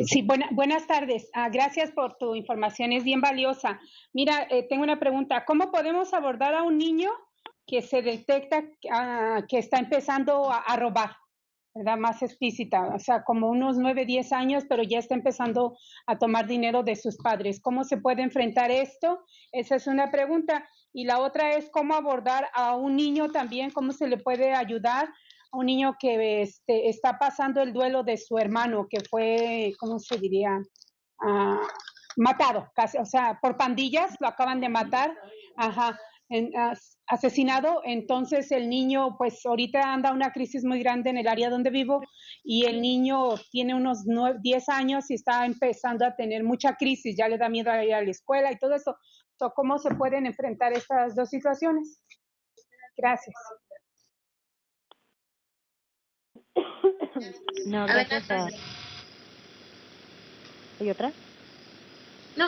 Sí, buenas tardes. Gracias por tu información, es bien valiosa. Mira, tengo una pregunta. ¿Cómo podemos abordar a un niño que se detecta que está empezando a robar? ¿Verdad? Más explícita, o sea, como unos 9, 10 años, pero ya está empezando a tomar dinero de sus padres. ¿Cómo se puede enfrentar esto? Esa es una pregunta. Y la otra es cómo abordar a un niño también, cómo se le puede ayudar a un niño que está pasando el duelo de su hermano, que fue, ¿cómo se diría? Matado, casi, o sea, por pandillas, lo acaban de matar. Ajá. Asesinado, entonces el niño, pues ahorita anda una crisis muy grande en el área donde vivo y el niño tiene unos 10 años y está empezando a tener mucha crisis, ya le da miedo a ir a la escuela y todo eso. ¿Cómo se pueden enfrentar estas dos situaciones? Gracias. No, gracias a... ¿Hay otra? No.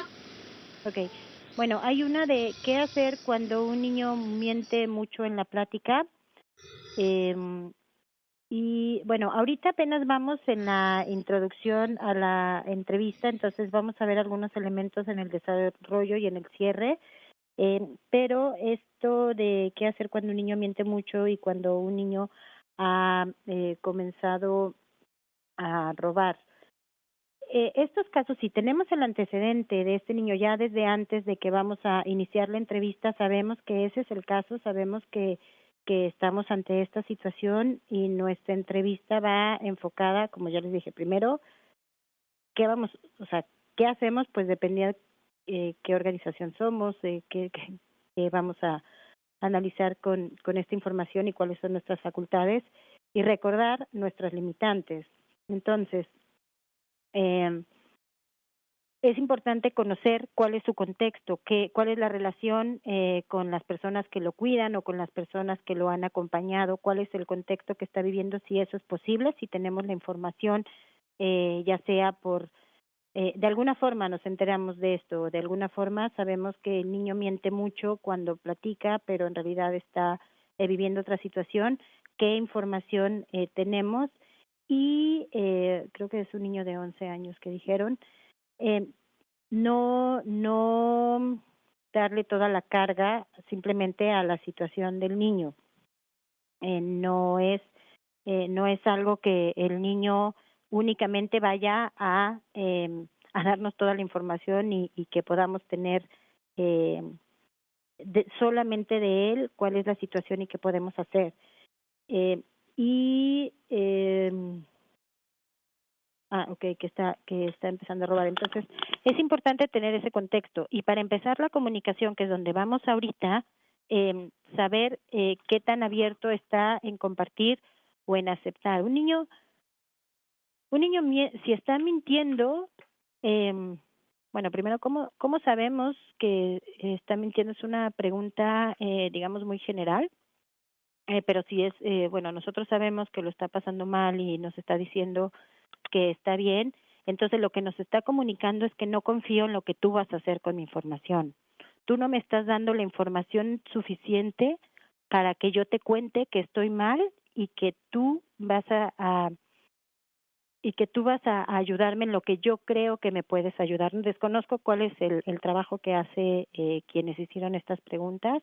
Ok. Bueno, hay una de qué hacer cuando un niño miente mucho en la plática. Y bueno, ahorita apenas vamos en la introducción a la entrevista, entonces vamos a ver algunos elementos en el desarrollo y en el cierre. Pero esto de qué hacer cuando un niño miente mucho y cuando un niño ha comenzado a robar. Estos casos, si tenemos el antecedente de este niño ya desde antes de que vamos a iniciar la entrevista, sabemos que ese es el caso, sabemos que estamos ante esta situación y nuestra entrevista va enfocada, como ya les dije, primero, qué hacemos, pues dependía qué organización somos, qué vamos a analizar con esta información y cuáles son nuestras facultades y recordar nuestras limitantes. Entonces, es importante conocer cuál es su contexto, cuál es la relación con las personas que lo cuidan o con las personas que lo han acompañado, cuál es el contexto que está viviendo, si eso es posible, si tenemos la información, ya sea por, de alguna forma nos enteramos de esto, de alguna forma sabemos que el niño miente mucho cuando platica, pero en realidad está viviendo otra situación, qué información tenemos. Y creo que es un niño de 11 años que dijeron, no darle toda la carga simplemente a la situación del niño. No es algo que el niño únicamente vaya a darnos toda la información y que podamos tener solamente de él cuál es la situación y qué podemos hacer. Que está empezando a robar. Entonces, es importante tener ese contexto. Y para empezar la comunicación, que es donde vamos ahorita, saber qué tan abierto está en compartir o en aceptar. Un niño si está mintiendo, bueno, primero, ¿cómo sabemos que está mintiendo? Es una pregunta, digamos, muy general. Pero si es, bueno, nosotros sabemos que lo está pasando mal y nos está diciendo que está bien, entonces lo que nos está comunicando es que no confío en lo que tú vas a hacer con mi información. Tú no me estás dando la información suficiente para que yo te cuente que estoy mal y que tú vas a ayudarme en lo que yo creo que me puedes ayudar. Desconozco cuál es el trabajo que hace quienes hicieron estas preguntas.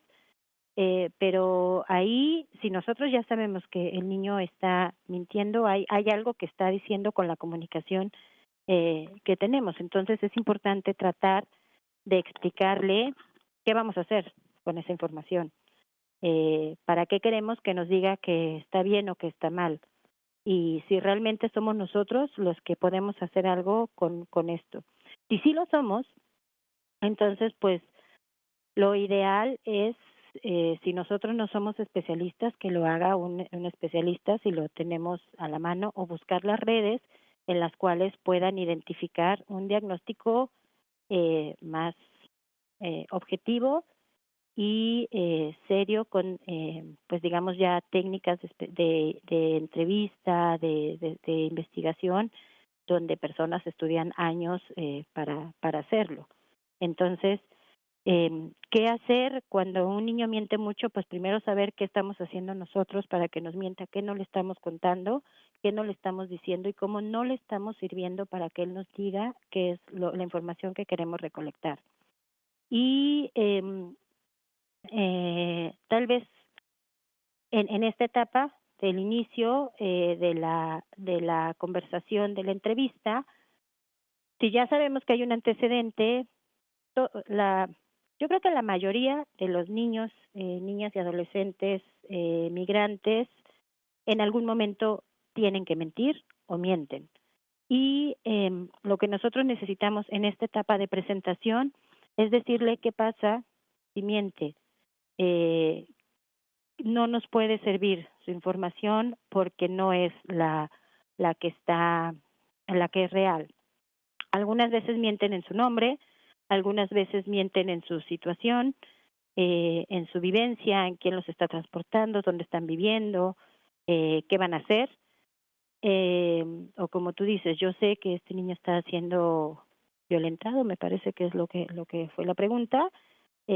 Pero ahí, si nosotros ya sabemos que el niño está mintiendo, hay algo que está diciendo con la comunicación que tenemos. Entonces es importante tratar de explicarle qué vamos a hacer con esa información, para qué queremos que nos diga que está bien o que está mal, y si realmente somos nosotros los que podemos hacer algo con esto. Si sí lo somos, entonces pues lo ideal es, si nosotros no somos especialistas, que lo haga un especialista si lo tenemos a la mano, o buscar las redes en las cuales puedan identificar un diagnóstico más objetivo y serio con, pues digamos ya técnicas de entrevista, de investigación, donde personas estudian años para hacerlo. Entonces, ¿qué hacer cuando un niño miente mucho? Pues primero saber qué estamos haciendo nosotros para que nos mienta, qué no le estamos contando, qué no le estamos diciendo y cómo no le estamos sirviendo para que él nos diga qué es la información que queremos recolectar. Y tal vez en esta etapa del inicio de la conversación, de la entrevista, si ya sabemos que hay un antecedente, yo creo que la mayoría de los niños, niñas y adolescentes migrantes en algún momento tienen que mentir o mienten. Y lo que nosotros necesitamos en esta etapa de presentación es decirle qué pasa si miente. No nos puede servir su información porque no es la que es real. Algunas veces mienten en su nombre, algunas veces mienten en su situación, en su vivencia, en quién los está transportando, dónde están viviendo, qué van a hacer. O como tú dices, yo sé que este niño está siendo violentado, me parece que es lo que fue la pregunta,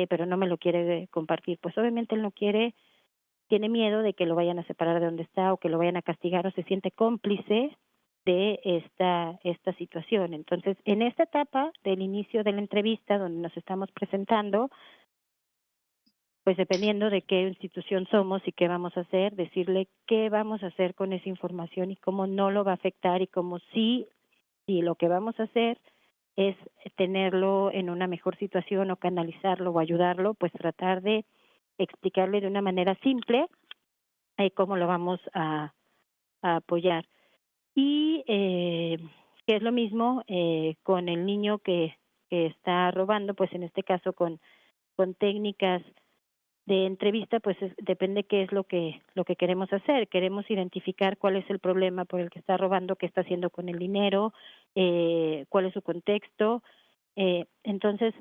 pero no me lo quiere compartir. Pues obviamente él no quiere, tiene miedo de que lo vayan a separar de donde está o que lo vayan a castigar o se siente cómplice de esta situación. Entonces, en esta etapa del inicio de la entrevista donde nos estamos presentando, pues dependiendo de qué institución somos y qué vamos a hacer, decirle qué vamos a hacer con esa información y cómo no lo va a afectar y cómo sí, si lo que vamos a hacer es tenerlo en una mejor situación o canalizarlo o ayudarlo, pues tratar de explicarle de una manera simple cómo lo vamos a apoyar. Y que es lo mismo con el niño que está robando, pues en este caso con técnicas de entrevista, pues depende qué es lo que queremos hacer. Queremos identificar cuál es el problema por el que está robando, qué está haciendo con el dinero, cuál es su contexto. Entonces,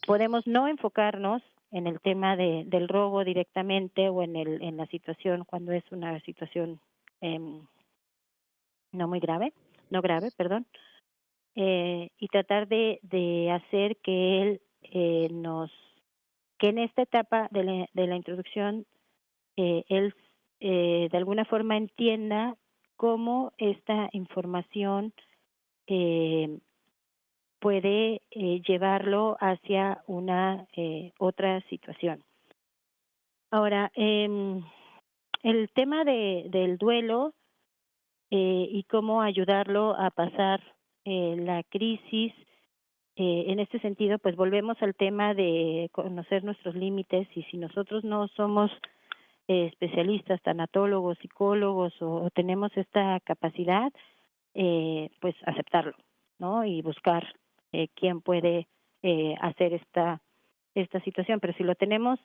podemos no enfocarnos en el tema del robo directamente o en la situación cuando es una situación no grave, perdón, y tratar de hacer que él que en esta etapa de la introducción él de alguna forma entienda cómo esta información puede llevarlo hacia una otra situación. Ahora, el tema del duelo y cómo ayudarlo a pasar la crisis. En este sentido, pues volvemos al tema de conocer nuestros límites y si nosotros no somos especialistas, tanatólogos, psicólogos o tenemos esta capacidad, pues aceptarlo, ¿no? Y buscar quién puede hacer esta situación. Pero si lo tenemos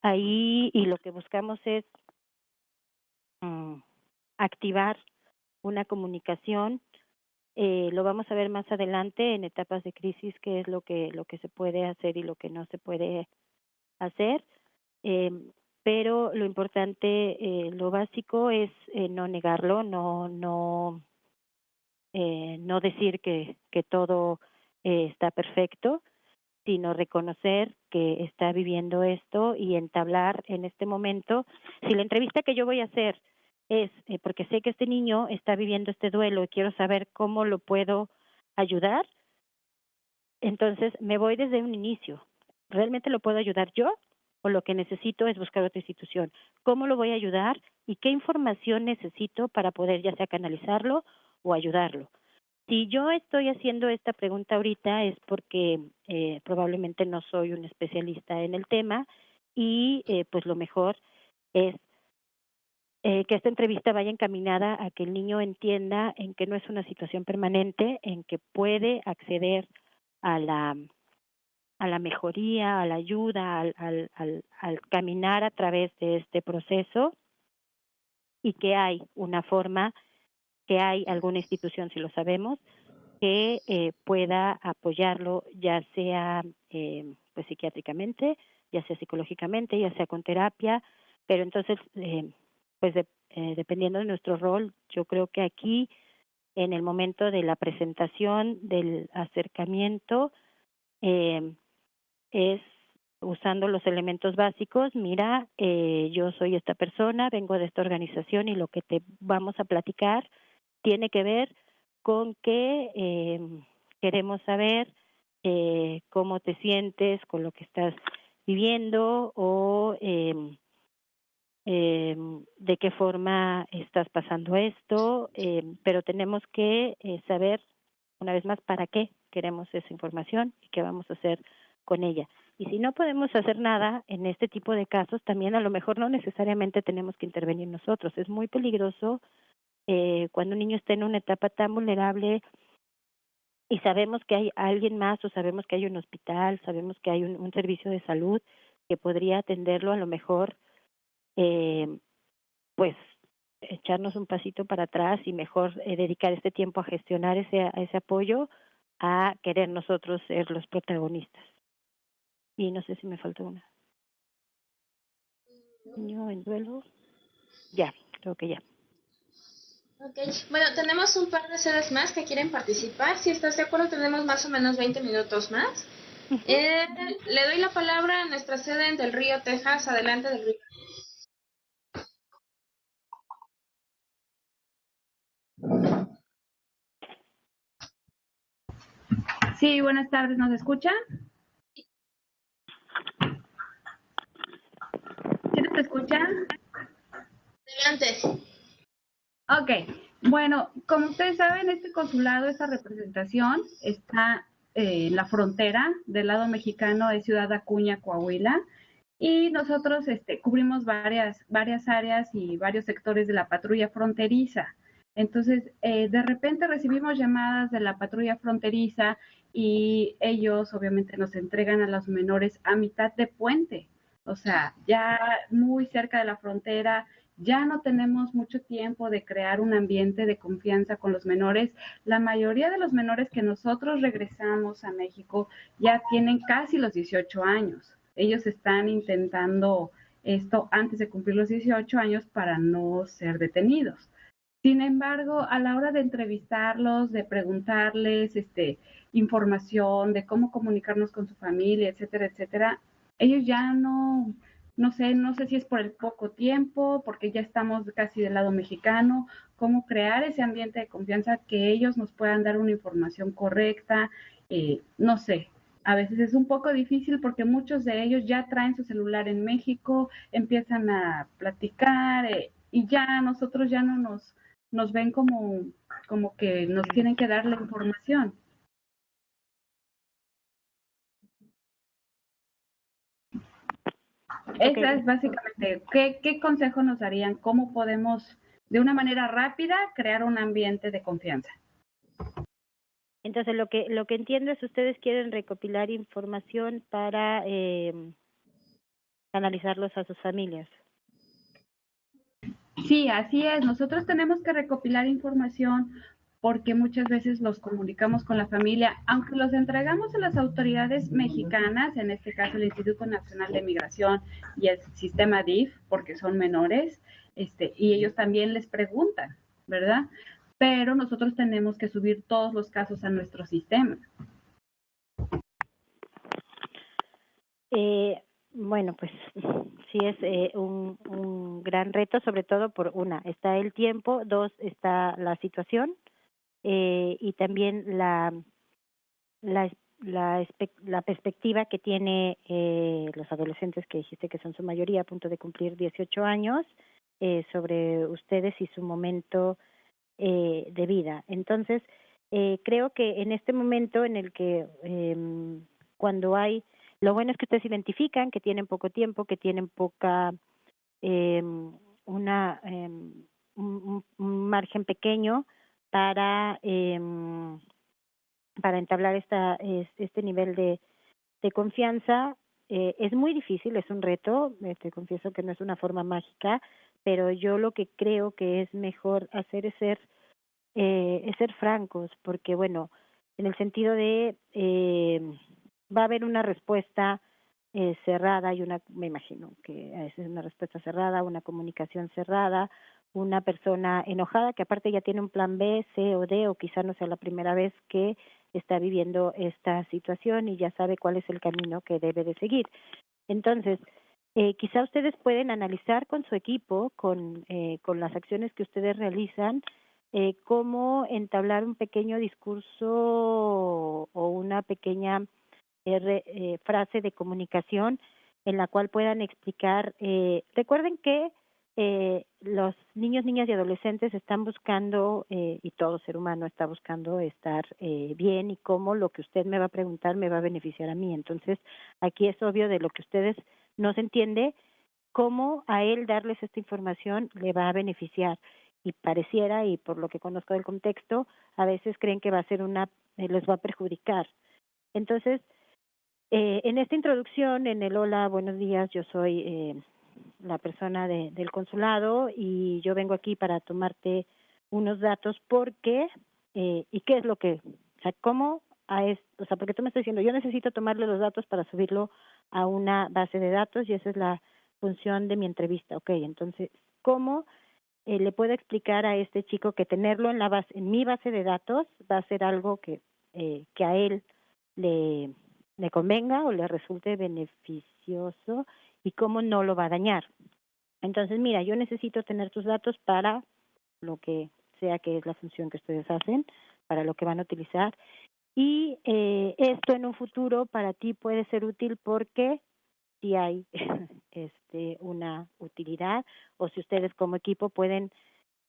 ahí y lo que buscamos es activar una comunicación, lo vamos a ver más adelante en etapas de crisis, qué es lo que se puede hacer y lo que no se puede hacer. Pero lo importante, lo básico es no negarlo, no decir que todo está perfecto, sino reconocer que está viviendo esto y entablar en este momento. Si la entrevista que yo voy a hacer es porque sé que este niño está viviendo este duelo y quiero saber cómo lo puedo ayudar, entonces me voy desde un inicio. ¿Realmente lo puedo ayudar yo o lo que necesito es buscar otra institución? ¿Cómo lo voy a ayudar y qué información necesito para poder ya sea canalizarlo o ayudarlo? Si yo estoy haciendo esta pregunta ahorita es porque probablemente no soy un especialista en el tema y pues lo mejor es que esta entrevista vaya encaminada a que el niño entienda en que no es una situación permanente, en que puede acceder a la mejoría, a la ayuda, al caminar a través de este proceso y que hay una forma, que hay alguna institución, si lo sabemos, que pueda apoyarlo, ya sea pues psiquiátricamente, ya sea psicológicamente, ya sea con terapia, pero entonces pues dependiendo de nuestro rol, yo creo que aquí en el momento de la presentación, del acercamiento, es usando los elementos básicos. Mira, yo soy esta persona, vengo de esta organización y lo que te vamos a platicar tiene que ver con que queremos saber cómo te sientes con lo que estás viviendo o de qué forma estás pasando esto, pero tenemos que saber, una vez más, para qué queremos esa información y qué vamos a hacer con ella. Y si no podemos hacer nada en este tipo de casos, también a lo mejor no necesariamente tenemos que intervenir nosotros. Es muy peligroso cuando un niño está en una etapa tan vulnerable y sabemos que hay alguien más o sabemos que hay un hospital, sabemos que hay un servicio de salud que podría atenderlo, a lo mejor pues echarnos un pasito para atrás y mejor dedicar este tiempo a gestionar ese apoyo a querer nosotros ser los protagonistas. Y no sé si me falta una. Niño en duelo. Ya, creo que ya. Ok, bueno, tenemos un par de sedes más que quieren participar. Si estás de acuerdo, tenemos más o menos 20 minutos más. Le doy la palabra a nuestra sede en Del Río, Texas. Adelante, Del Río. Sí, buenas tardes, ¿nos escuchan? ¿Sí nos escuchan? Adelante. Ok, bueno, como ustedes saben, este consulado, esta representación está en la frontera del lado mexicano de Ciudad Acuña, Coahuila, y nosotros cubrimos varias áreas y varios sectores de la patrulla fronteriza. Entonces, de repente recibimos llamadas de la patrulla fronteriza y ellos obviamente nos entregan a los menores a mitad de puente, o sea, ya muy cerca de la frontera. Ya no tenemos mucho tiempo de crear un ambiente de confianza con los menores. La mayoría de los menores que nosotros regresamos a México ya tienen casi los 18 años. Ellos están intentando esto antes de cumplir los 18 años para no ser detenidos. Sin embargo, a la hora de entrevistarlos, de preguntarles información, de cómo comunicarnos con su familia, etcétera, etcétera, ellos ya no sé si es por el poco tiempo, porque ya estamos casi del lado mexicano, cómo crear ese ambiente de confianza que ellos nos puedan dar una información correcta, no sé. A veces es un poco difícil porque muchos de ellos ya traen su celular en México, empiezan a platicar y ya nosotros ya no nos ven como que nos tienen que dar la información. Esa es básicamente, ¿qué consejo nos darían? ¿Cómo podemos, de una manera rápida, crear un ambiente de confianza? Entonces, lo que entiendo es que ustedes quieren recopilar información para analizarlos a sus familias. Sí, así es. Nosotros tenemos que recopilar información porque muchas veces los comunicamos con la familia, aunque los entregamos a las autoridades mexicanas, en este caso el Instituto Nacional de Migración y el sistema DIF, porque son menores, y ellos también les preguntan, ¿verdad? Pero nosotros tenemos que subir todos los casos a nuestro sistema. Bueno, pues sí es un gran reto, sobre todo por una, está el tiempo, dos, está la situación y también la perspectiva que tiene los adolescentes que dijiste que son su mayoría a punto de cumplir 18 años sobre ustedes y su momento de vida. Entonces, creo que en este momento en el que cuando hay, lo bueno es que ustedes identifican que tienen poco tiempo, que tienen poca, un margen pequeño para entablar este nivel de confianza. Es muy difícil, es un reto, te confieso que no es una forma mágica, pero yo lo que creo que es mejor hacer es ser francos, porque bueno, en el sentido de va a haber una respuesta cerrada y me imagino que es una respuesta cerrada, una comunicación cerrada, una persona enojada que aparte ya tiene un plan B, C o D, o quizá no sea la primera vez que está viviendo esta situación y ya sabe cuál es el camino que debe de seguir. Entonces, quizá ustedes pueden analizar con su equipo, con las acciones que ustedes realizan, cómo entablar un pequeño discurso o una pequeña frase de comunicación en la cual puedan explicar. Recuerden que los niños, niñas y adolescentes están buscando, y todo ser humano está buscando estar bien, y cómo lo que usted me va a preguntar me va a beneficiar a mí. Entonces, aquí es obvio de lo que ustedes no se entiende, cómo a él darles esta información le va a beneficiar. Y pareciera, y por lo que conozco del contexto, a veces creen que va a ser les va a perjudicar. Entonces, en esta introducción, en el hola, buenos días, yo soy la persona del consulado y yo vengo aquí para tomarte unos datos porque, ¿y qué es lo que, o sea, cómo porque tú me estás diciendo, yo necesito tomarle los datos para subirlo a una base de datos y esa es la función de mi entrevista, ok, entonces, ¿cómo le puedo explicar a este chico que tenerlo en mi base de datos va a ser algo que a él le convenga o le resulte beneficioso y cómo no lo va a dañar? Entonces, mira, yo necesito tener tus datos para lo que sea que es la función que ustedes hacen, para lo que van a utilizar. Y esto en un futuro para ti puede ser útil porque si hay una utilidad, o si ustedes como equipo pueden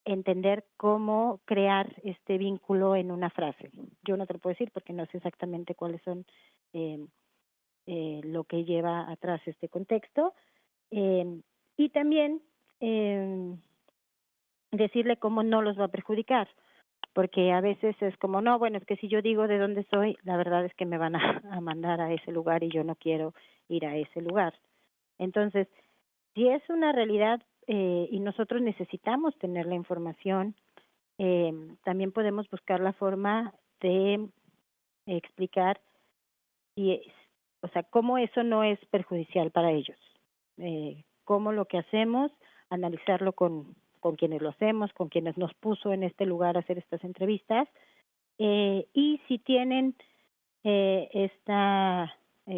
entender cómo crear este vínculo en una frase. Yo no te lo puedo decir porque no sé exactamente cuáles son lo que lleva atrás este contexto. Y también decirle cómo no los va a perjudicar, porque a veces es como, no, bueno, es que si yo digo de dónde soy, la verdad es que me van a mandar a ese lugar y yo no quiero ir a ese lugar. Entonces, si es una realidad y nosotros necesitamos tener la información, también podemos buscar la forma de explicar o sea, cómo eso no es perjudicial para ellos. Cómo lo que hacemos, analizarlo con quienes lo hacemos, con quienes nos puso en este lugar a hacer estas entrevistas, y si tienen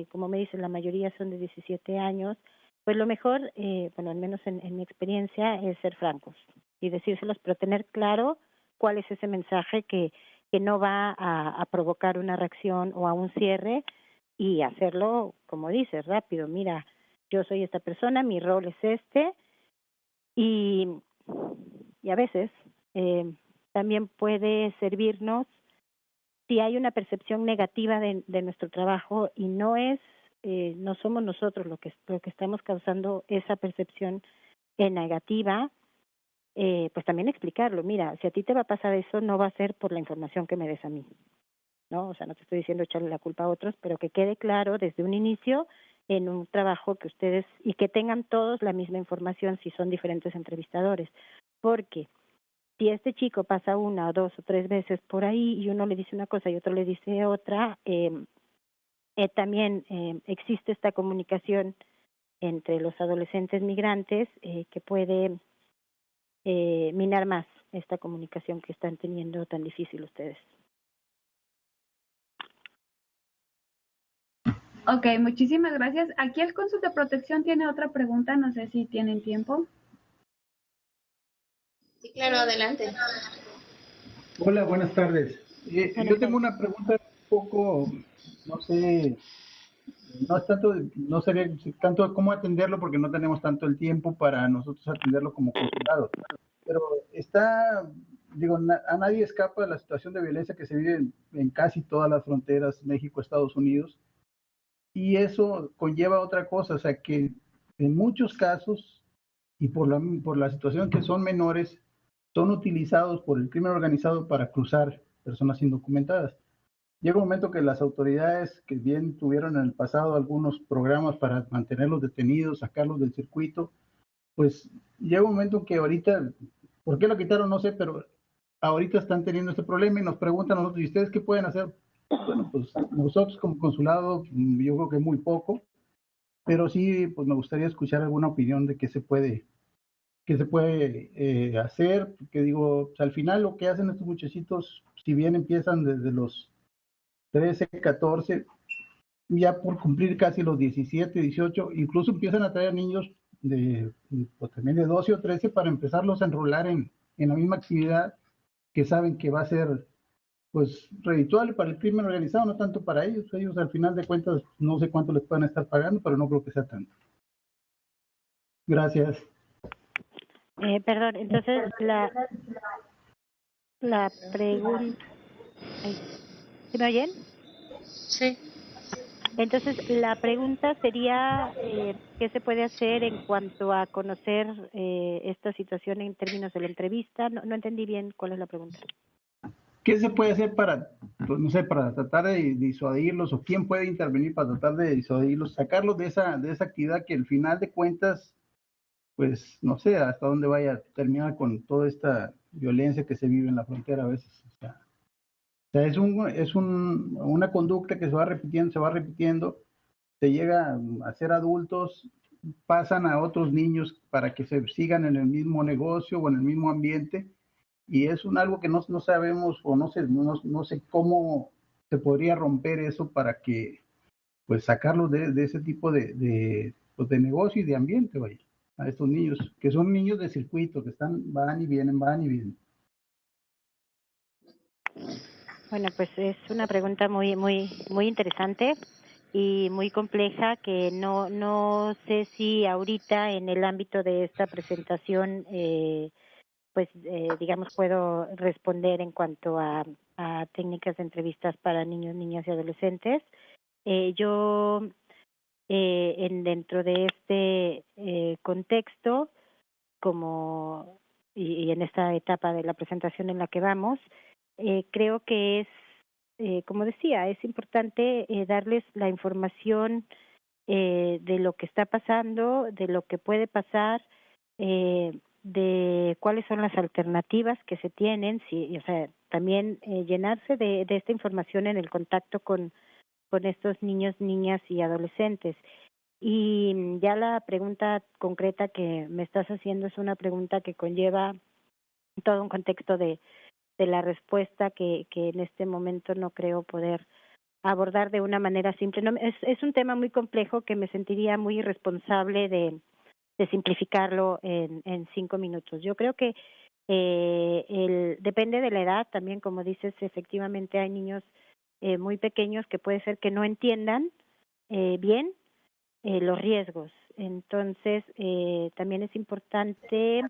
como me dicen, la mayoría son de 17 años, pues lo mejor, bueno, al menos en mi experiencia, es ser francos y decírselos, pero tener claro cuál es ese mensaje que no va a provocar una reacción o a un cierre, y hacerlo, como dices, rápido. Mira, yo soy esta persona, mi rol es este, y a veces también puede servirnos si hay una percepción negativa de nuestro trabajo y no somos nosotros lo que estamos causando esa percepción negativa, pues también explicarlo. Mira, si a ti te va a pasar eso, no va a ser por la información que me des a mí, ¿no? O sea, no te estoy diciendo echarle la culpa a otros, pero que quede claro desde un inicio en un trabajo que ustedes, y que tengan todos la misma información si son diferentes entrevistadores, porque si este chico pasa 1 o 2 o 3 veces por ahí y uno le dice una cosa y otro le dice otra, también existe esta comunicación entre los adolescentes migrantes que puede minar más esta comunicación que están teniendo tan difícil ustedes. Ok, muchísimas gracias. Aquí el Cónsul de Protección tiene otra pregunta, no sé si tienen tiempo. Sí, claro, adelante. Hola, buenas tardes. Yo tengo una pregunta un poco, no sé, no sabía tanto cómo atenderlo porque no tenemos tanto el tiempo para nosotros atenderlo como consulado. Pero a nadie escapa de la situación de violencia que se vive en casi todas las fronteras México-Estados Unidos. Y eso conlleva otra cosa, o sea que en muchos casos, y por la situación que son menores, son utilizados por el crimen organizado para cruzar personas indocumentadas. Llega un momento que las autoridades, que bien tuvieron en el pasado algunos programas para mantenerlos detenidos, sacarlos del circuito, pues llega un momento que ahorita, ¿por qué lo quitaron? No sé, pero ahorita están teniendo este problema y nos preguntan a nosotros, ¿y ustedes qué pueden hacer Bueno, pues nosotros como consulado, yo creo que muy poco, pero sí, pues me gustaría escuchar alguna opinión de qué se puede hacer, porque digo, pues, al final lo que hacen estos muchachitos, si bien empiezan desde los 13, 14, ya por cumplir casi los 17, 18, incluso empiezan a traer niños pues también de 12 o 13 para empezarlos a enrolar en la misma actividad que saben que va a ser pues redituable para el crimen organizado, no tanto para ellos. Ellos al final de cuentas no sé cuánto les puedan estar pagando, pero no creo que sea tanto. Gracias. Perdón, entonces la pregunta... ¿Sí me oyen? Sí. Entonces, la pregunta sería, ¿qué se puede hacer en cuanto a conocer esta situación en términos de la entrevista? No entendí bien cuál es la pregunta. ¿Qué se puede hacer para, pues, no sé, para tratar de disuadirlos, o quién puede intervenir para tratar de disuadirlos, sacarlos de esa actividad que al final de cuentas, pues no sé hasta dónde vaya a terminar con toda esta violencia que se vive en la frontera a veces? O sea, una conducta que se va repitiendo, se llega a ser adultos, pasan a otros niños para que se sigan en el mismo negocio o en el mismo ambiente, y es algo que no sabemos, o no sé cómo se podría romper eso para que pues sacarlos de ese tipo pues, de negocio y de ambiente, vaya, a estos niños, que son niños de circuito, que van y vienen, van y vienen. Bueno, pues es una pregunta muy interesante y muy compleja que no sé si ahorita en el ámbito de esta presentación digamos puedo responder en cuanto a técnicas de entrevistas para niños, niñas y adolescentes. Yo dentro de este contexto, como y en esta etapa de la presentación en la que vamos, creo que es, como decía, es importante darles la información de lo que está pasando, de lo que puede pasar, de cuáles son las alternativas que se tienen, o sea, también llenarse de esta información en el contacto con estos niños, niñas y adolescentes. Y ya la pregunta concreta que me estás haciendo es una pregunta que conlleva todo un contexto de la respuesta que en este momento no creo poder abordar de una manera simple. No, es un tema muy complejo que me sentiría muy irresponsable de simplificarlo en 5 minutos. Yo creo que depende de la edad también, como dices, efectivamente hay niños muy pequeños que puede ser que no entiendan bien los riesgos. Entonces, también es importante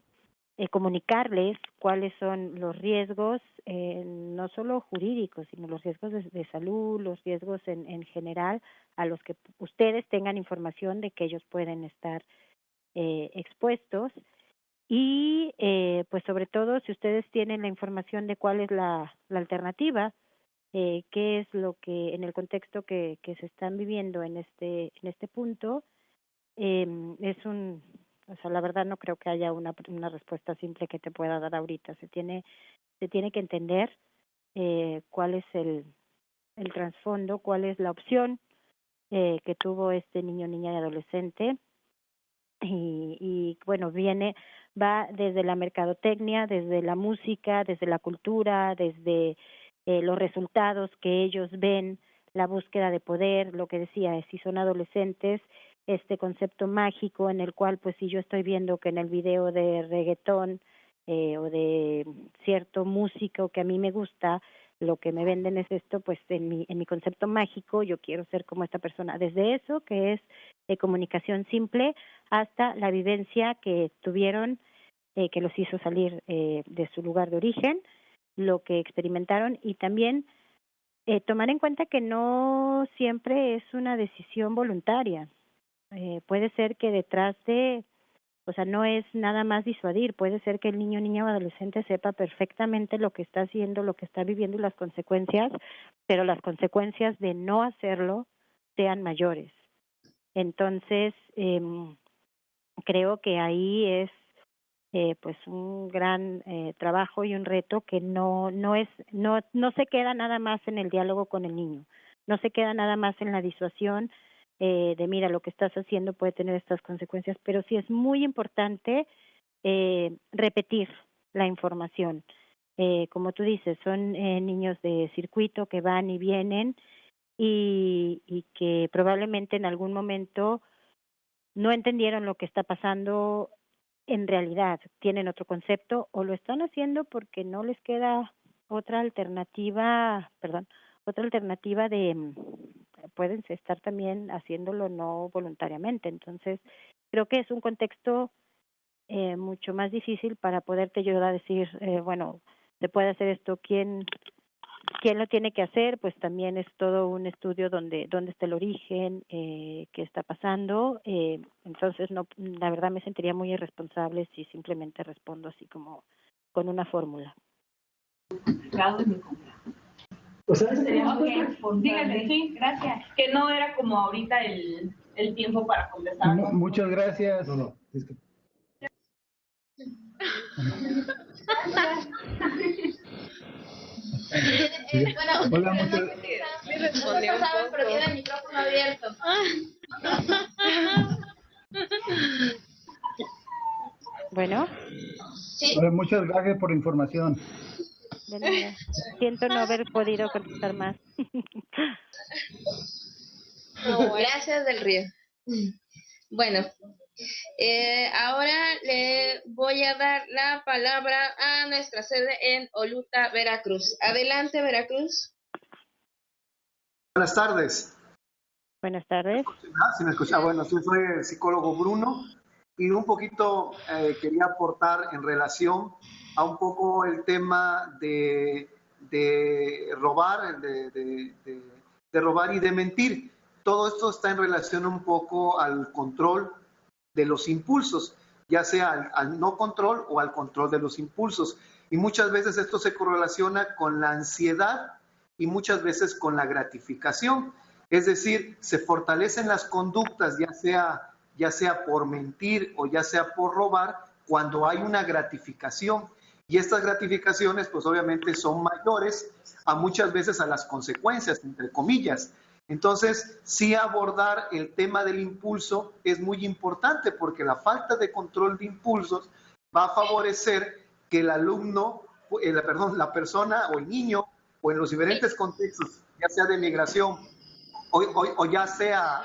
comunicarles cuáles son los riesgos, no solo jurídicos, sino los riesgos de salud, los riesgos en general, a los que ustedes tengan información de que ellos pueden estar expuestos. Y pues sobre todo si ustedes tienen la información de cuál es la alternativa, qué es lo que en el contexto que se están viviendo en este punto, o sea, la verdad no creo que haya una respuesta simple que te pueda dar ahorita. Se tiene que entender cuál es el trasfondo, cuál es la opción que tuvo este niño, niña y adolescente. Y bueno, va desde la mercadotecnia, desde la música, desde la cultura, desde los resultados que ellos ven, la búsqueda de poder, lo que decía, si son adolescentes, este concepto mágico en el cual pues si yo estoy viendo que en el video de reggaetón o de cierto músico que a mí me gusta, lo que me venden es esto, pues en mi concepto mágico yo quiero ser como esta persona. Desde eso, que es comunicación simple, hasta la vivencia que tuvieron, que los hizo salir de su lugar de origen, lo que experimentaron, y también tomar en cuenta que no siempre es una decisión voluntaria. Puede ser que detrás o sea, no es nada más disuadir, puede ser que el niño, niña o adolescente sepa perfectamente lo que está haciendo, lo que está viviendo y las consecuencias, pero las consecuencias de no hacerlo sean mayores. Entonces, creo que ahí es pues un gran trabajo y un reto que no se queda nada más en el diálogo con el niño, no se queda nada más en la disuasión de mira, lo que estás haciendo puede tener estas consecuencias, pero sí es muy importante repetir la información. Como tú dices, son niños de circuito que van y vienen y que probablemente en algún momento no entendieron lo que está pasando en realidad, tienen otro concepto o lo están haciendo porque no les queda otra alternativa de pueden estar también haciéndolo no voluntariamente. Entonces, creo que es un contexto mucho más difícil para poderte ayudar a decir, bueno, se puede hacer esto, ¿quién lo tiene que hacer? Pues también es todo un estudio dónde está el origen, qué está pasando. Entonces, no, la verdad me sentiría muy irresponsable si simplemente respondo así como con una fórmula. Dígale, sí, gracias. Que no era como ahorita el tiempo para conversar. Muchas gracias. Bueno, Hola, no saben, pero tiene el micrófono abierto. Bueno. Sí. Hola, muchas gracias por la información. Siento no haber podido contestar más. Gracias, Del Río. Bueno, ahora le voy a dar la palabra a nuestra sede en Oluta, Veracruz. Adelante, Veracruz. Buenas tardes. Buenas tardes. Si me escucha, bueno, soy el psicólogo Bruno y un poquito quería aportar en relación a un poco el tema de robar, de robar y de mentir. Todo esto está en relación un poco al control de los impulsos, ya sea al no control o al control de los impulsos. Y muchas veces esto se correlaciona con la ansiedad y muchas veces con la gratificación. Es decir, se fortalecen las conductas, ya sea por mentir o ya sea por robar, cuando hay una gratificación. Y estas gratificaciones, pues obviamente son mayores a muchas veces a las consecuencias, entre comillas. Entonces, sí abordar el tema del impulso es muy importante porque la falta de control de impulsos va a favorecer que el alumno, la persona o el niño, o en los diferentes contextos, ya sea de migración o ya sea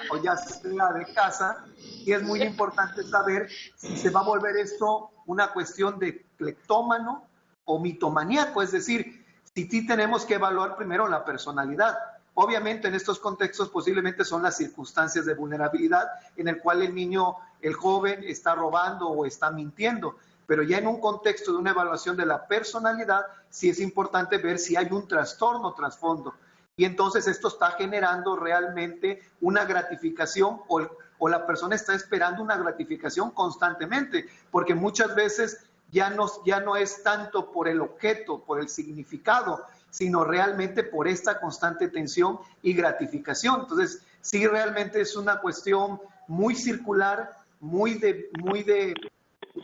de casa, y es muy importante saber si se va a volver esto una cuestión de cleptómano o mitomaníaco, es decir, si sí tenemos que evaluar primero la personalidad. Obviamente en estos contextos posiblemente son las circunstancias de vulnerabilidad en el cual el niño, el joven está robando o está mintiendo, pero ya en un contexto de una evaluación de la personalidad sí es importante ver si hay un trastorno trasfondo. Y entonces esto está generando realmente una gratificación o la persona está esperando una gratificación constantemente, porque muchas veces ya no es tanto por el objeto, por el significado, sino realmente por esta constante tensión y gratificación. Entonces, sí realmente es una cuestión muy circular, muy de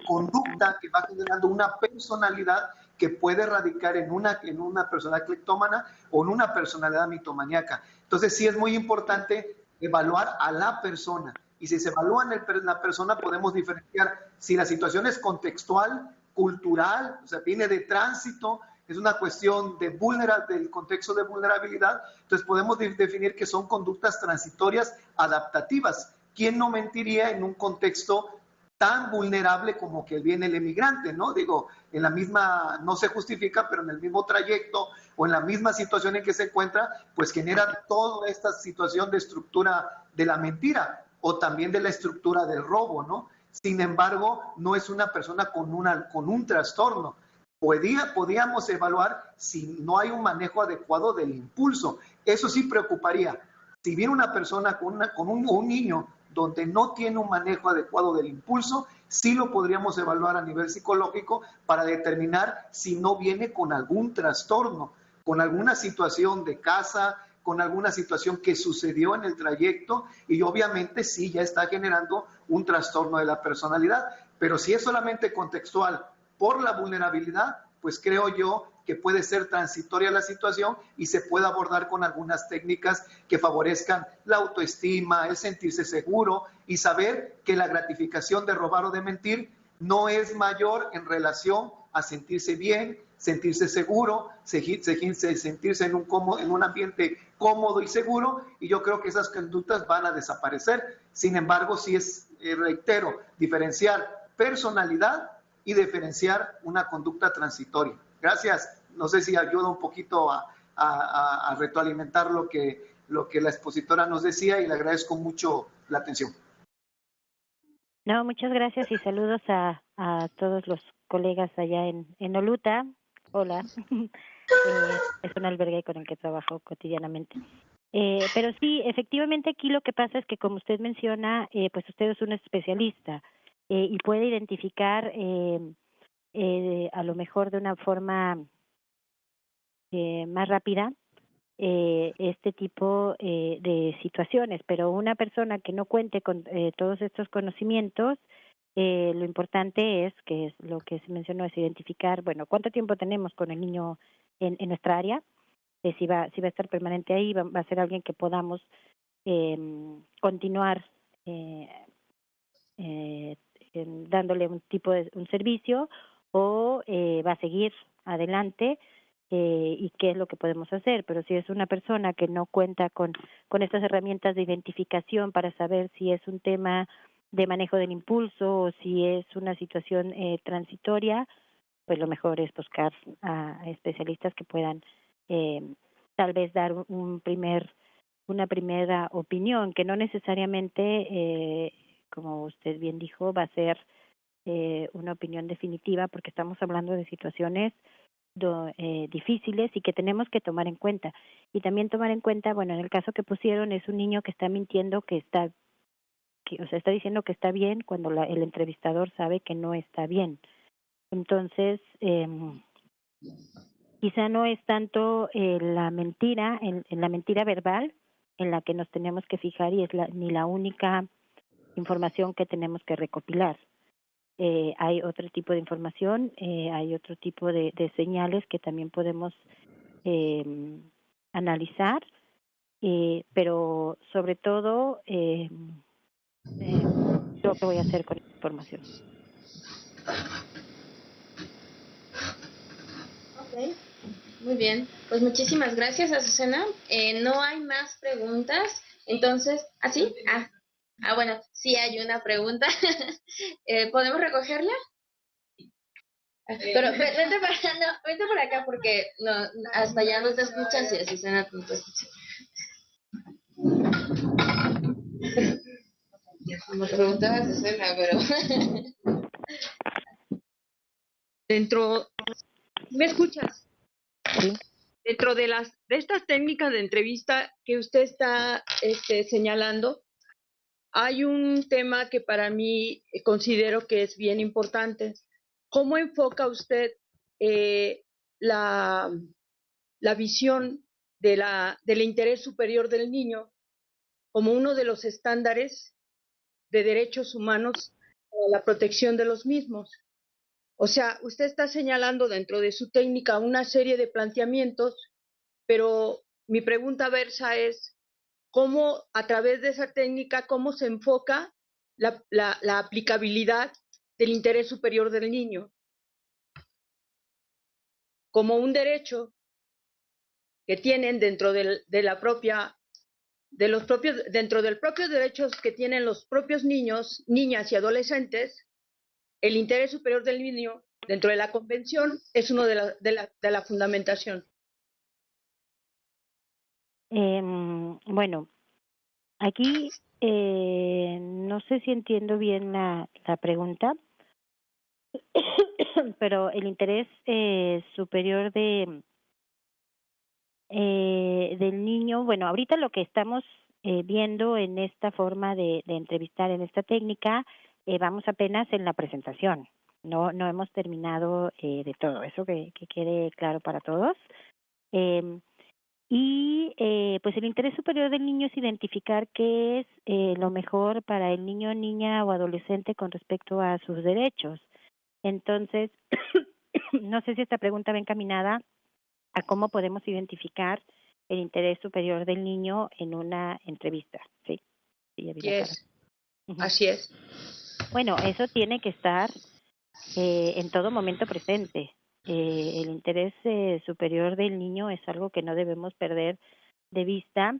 conducta que va generando una personalidad que puede radicar en una personalidad cleptómana o en una personalidad mitomaníaca. Entonces, sí es muy importante evaluar a la persona. Y si se evalúa en la persona, podemos diferenciar si la situación es contextual, cultural, o sea, viene de tránsito, es una cuestión del contexto de vulnerabilidad. Entonces, podemos definir que son conductas transitorias adaptativas. ¿Quién no mentiría en un contexto tan vulnerable como que viene el emigrante, ¿no? Digo, en la misma, no se justifica, pero en el mismo trayecto o en la misma situación en que se encuentra, pues genera toda esta situación de estructura de la mentira o también de la estructura del robo, ¿no? Sin embargo, no es una persona con un trastorno. Podríamos evaluar si no hay un manejo adecuado del impulso. Eso sí preocuparía. Si viene una persona con un niño donde no tiene un manejo adecuado del impulso, sí lo podríamos evaluar a nivel psicológico para determinar si no viene con algún trastorno, con alguna situación de casa, con alguna situación que sucedió en el trayecto y obviamente sí ya está generando un trastorno de la personalidad. Pero si es solamente contextual por la vulnerabilidad, pues creo yo que puede ser transitoria la situación y se puede abordar con algunas técnicas que favorezcan la autoestima, el sentirse seguro y saber que la gratificación de robar o de mentir no es mayor en relación a sentirse bien, sentirse seguro, sentirse en un ambiente cómodo y seguro, y yo creo que esas conductas van a desaparecer. Sin embargo, sí es, reitero, diferenciar personalidad y diferenciar una conducta transitoria. Gracias. No sé si ayuda un poquito a retroalimentar lo que la expositora nos decía, y le agradezco mucho la atención. No, muchas gracias y saludos a todos los colegas allá en Oluta. Hola. Es un albergue con el que trabajo cotidianamente. Pero sí, efectivamente aquí lo que pasa es que, como usted menciona, pues usted es un especialista y puede identificar a lo mejor de una forma más rápida este tipo de situaciones, pero una persona que no cuente con todos estos conocimientos, lo importante es, que es lo que se mencionó, es identificar, bueno, cuánto tiempo tenemos con el niño en nuestra área, si va a estar permanente ahí, va a ser alguien que podamos continuar dándole un servicio, o va a seguir adelante, y qué es lo que podemos hacer. Pero si es una persona que no cuenta con estas herramientas de identificación para saber si es un tema de manejo del impulso o si es una situación transitoria, pues lo mejor es buscar a especialistas que puedan tal vez dar una primera opinión, que no necesariamente, como usted bien dijo, va a ser una opinión definitiva, porque estamos hablando de situaciones difíciles y que tenemos que tomar en cuenta. Y también tomar en cuenta, bueno, en el caso que pusieron, es un niño que está mintiendo, o sea, está diciendo que está bien cuando el entrevistador sabe que no está bien. Entonces, quizá no es tanto la mentira, en la mentira verbal en la que nos tenemos que fijar, y es ni la única información que tenemos que recopilar. Hay otro tipo de información, hay otro tipo de señales que también podemos analizar, pero sobre todo lo que voy a hacer con esta información. Ok, muy bien. Pues muchísimas gracias, Azucena. No hay más preguntas, entonces, ¿así? Bueno, sí hay una pregunta. ¿Podemos recogerla? Pero vente por acá, porque no, hasta allá no te escuchas y Azucena no te escucha. Como te preguntaba Azucena, pero... ¿Me escuchas? Sí. Dentro de estas técnicas de entrevista que usted está señalando, hay un tema que para mí considero que es bien importante. ¿Cómo enfoca usted la visión del interés superior del niño como uno de los estándares de derechos humanos para la protección de los mismos? O sea, usted está señalando dentro de su técnica una serie de planteamientos, pero mi pregunta versa es, ¿cómo a través de esa técnica, cómo se enfoca la aplicabilidad del interés superior del niño como un derecho que tienen dentro dentro del propios derechos que tienen los propios niños, niñas y adolescentes? El interés superior del niño dentro de la convención es uno de la fundamentación. Bueno, aquí no sé si entiendo bien la pregunta, pero el interés superior del niño, bueno, ahorita lo que estamos viendo en esta forma de entrevistar, en esta técnica, vamos apenas en la presentación. No hemos terminado de todo eso, que quede claro para todos. Y pues el interés superior del niño es identificar qué es lo mejor para el niño, niña o adolescente con respecto a sus derechos. Entonces, no sé si esta pregunta va encaminada a cómo podemos identificar el interés superior del niño en una entrevista. Sí, sí, ya vi la cara. Así es. Bueno, eso tiene que estar en todo momento presente. El interés superior del niño es algo que no debemos perder de vista,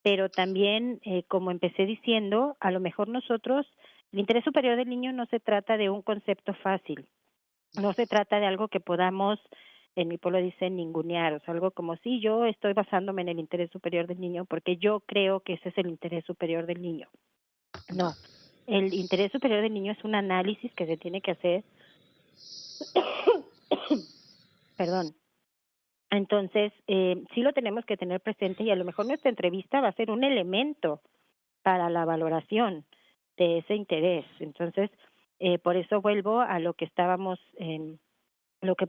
pero también, como empecé diciendo, a lo mejor nosotros, el interés superior del niño no se trata de un concepto fácil, no se trata de algo que podamos, en mi pueblo dicen ningunear, o sea, algo como si yo estoy basándome en el interés superior del niño porque yo creo que ese es el interés superior del niño. No, el interés superior del niño es un análisis que se tiene que hacer. Perdón. Entonces, sí lo tenemos que tener presente y a lo mejor nuestra entrevista va a ser un elemento para la valoración de ese interés. Entonces, por eso vuelvo a lo que estábamos, lo que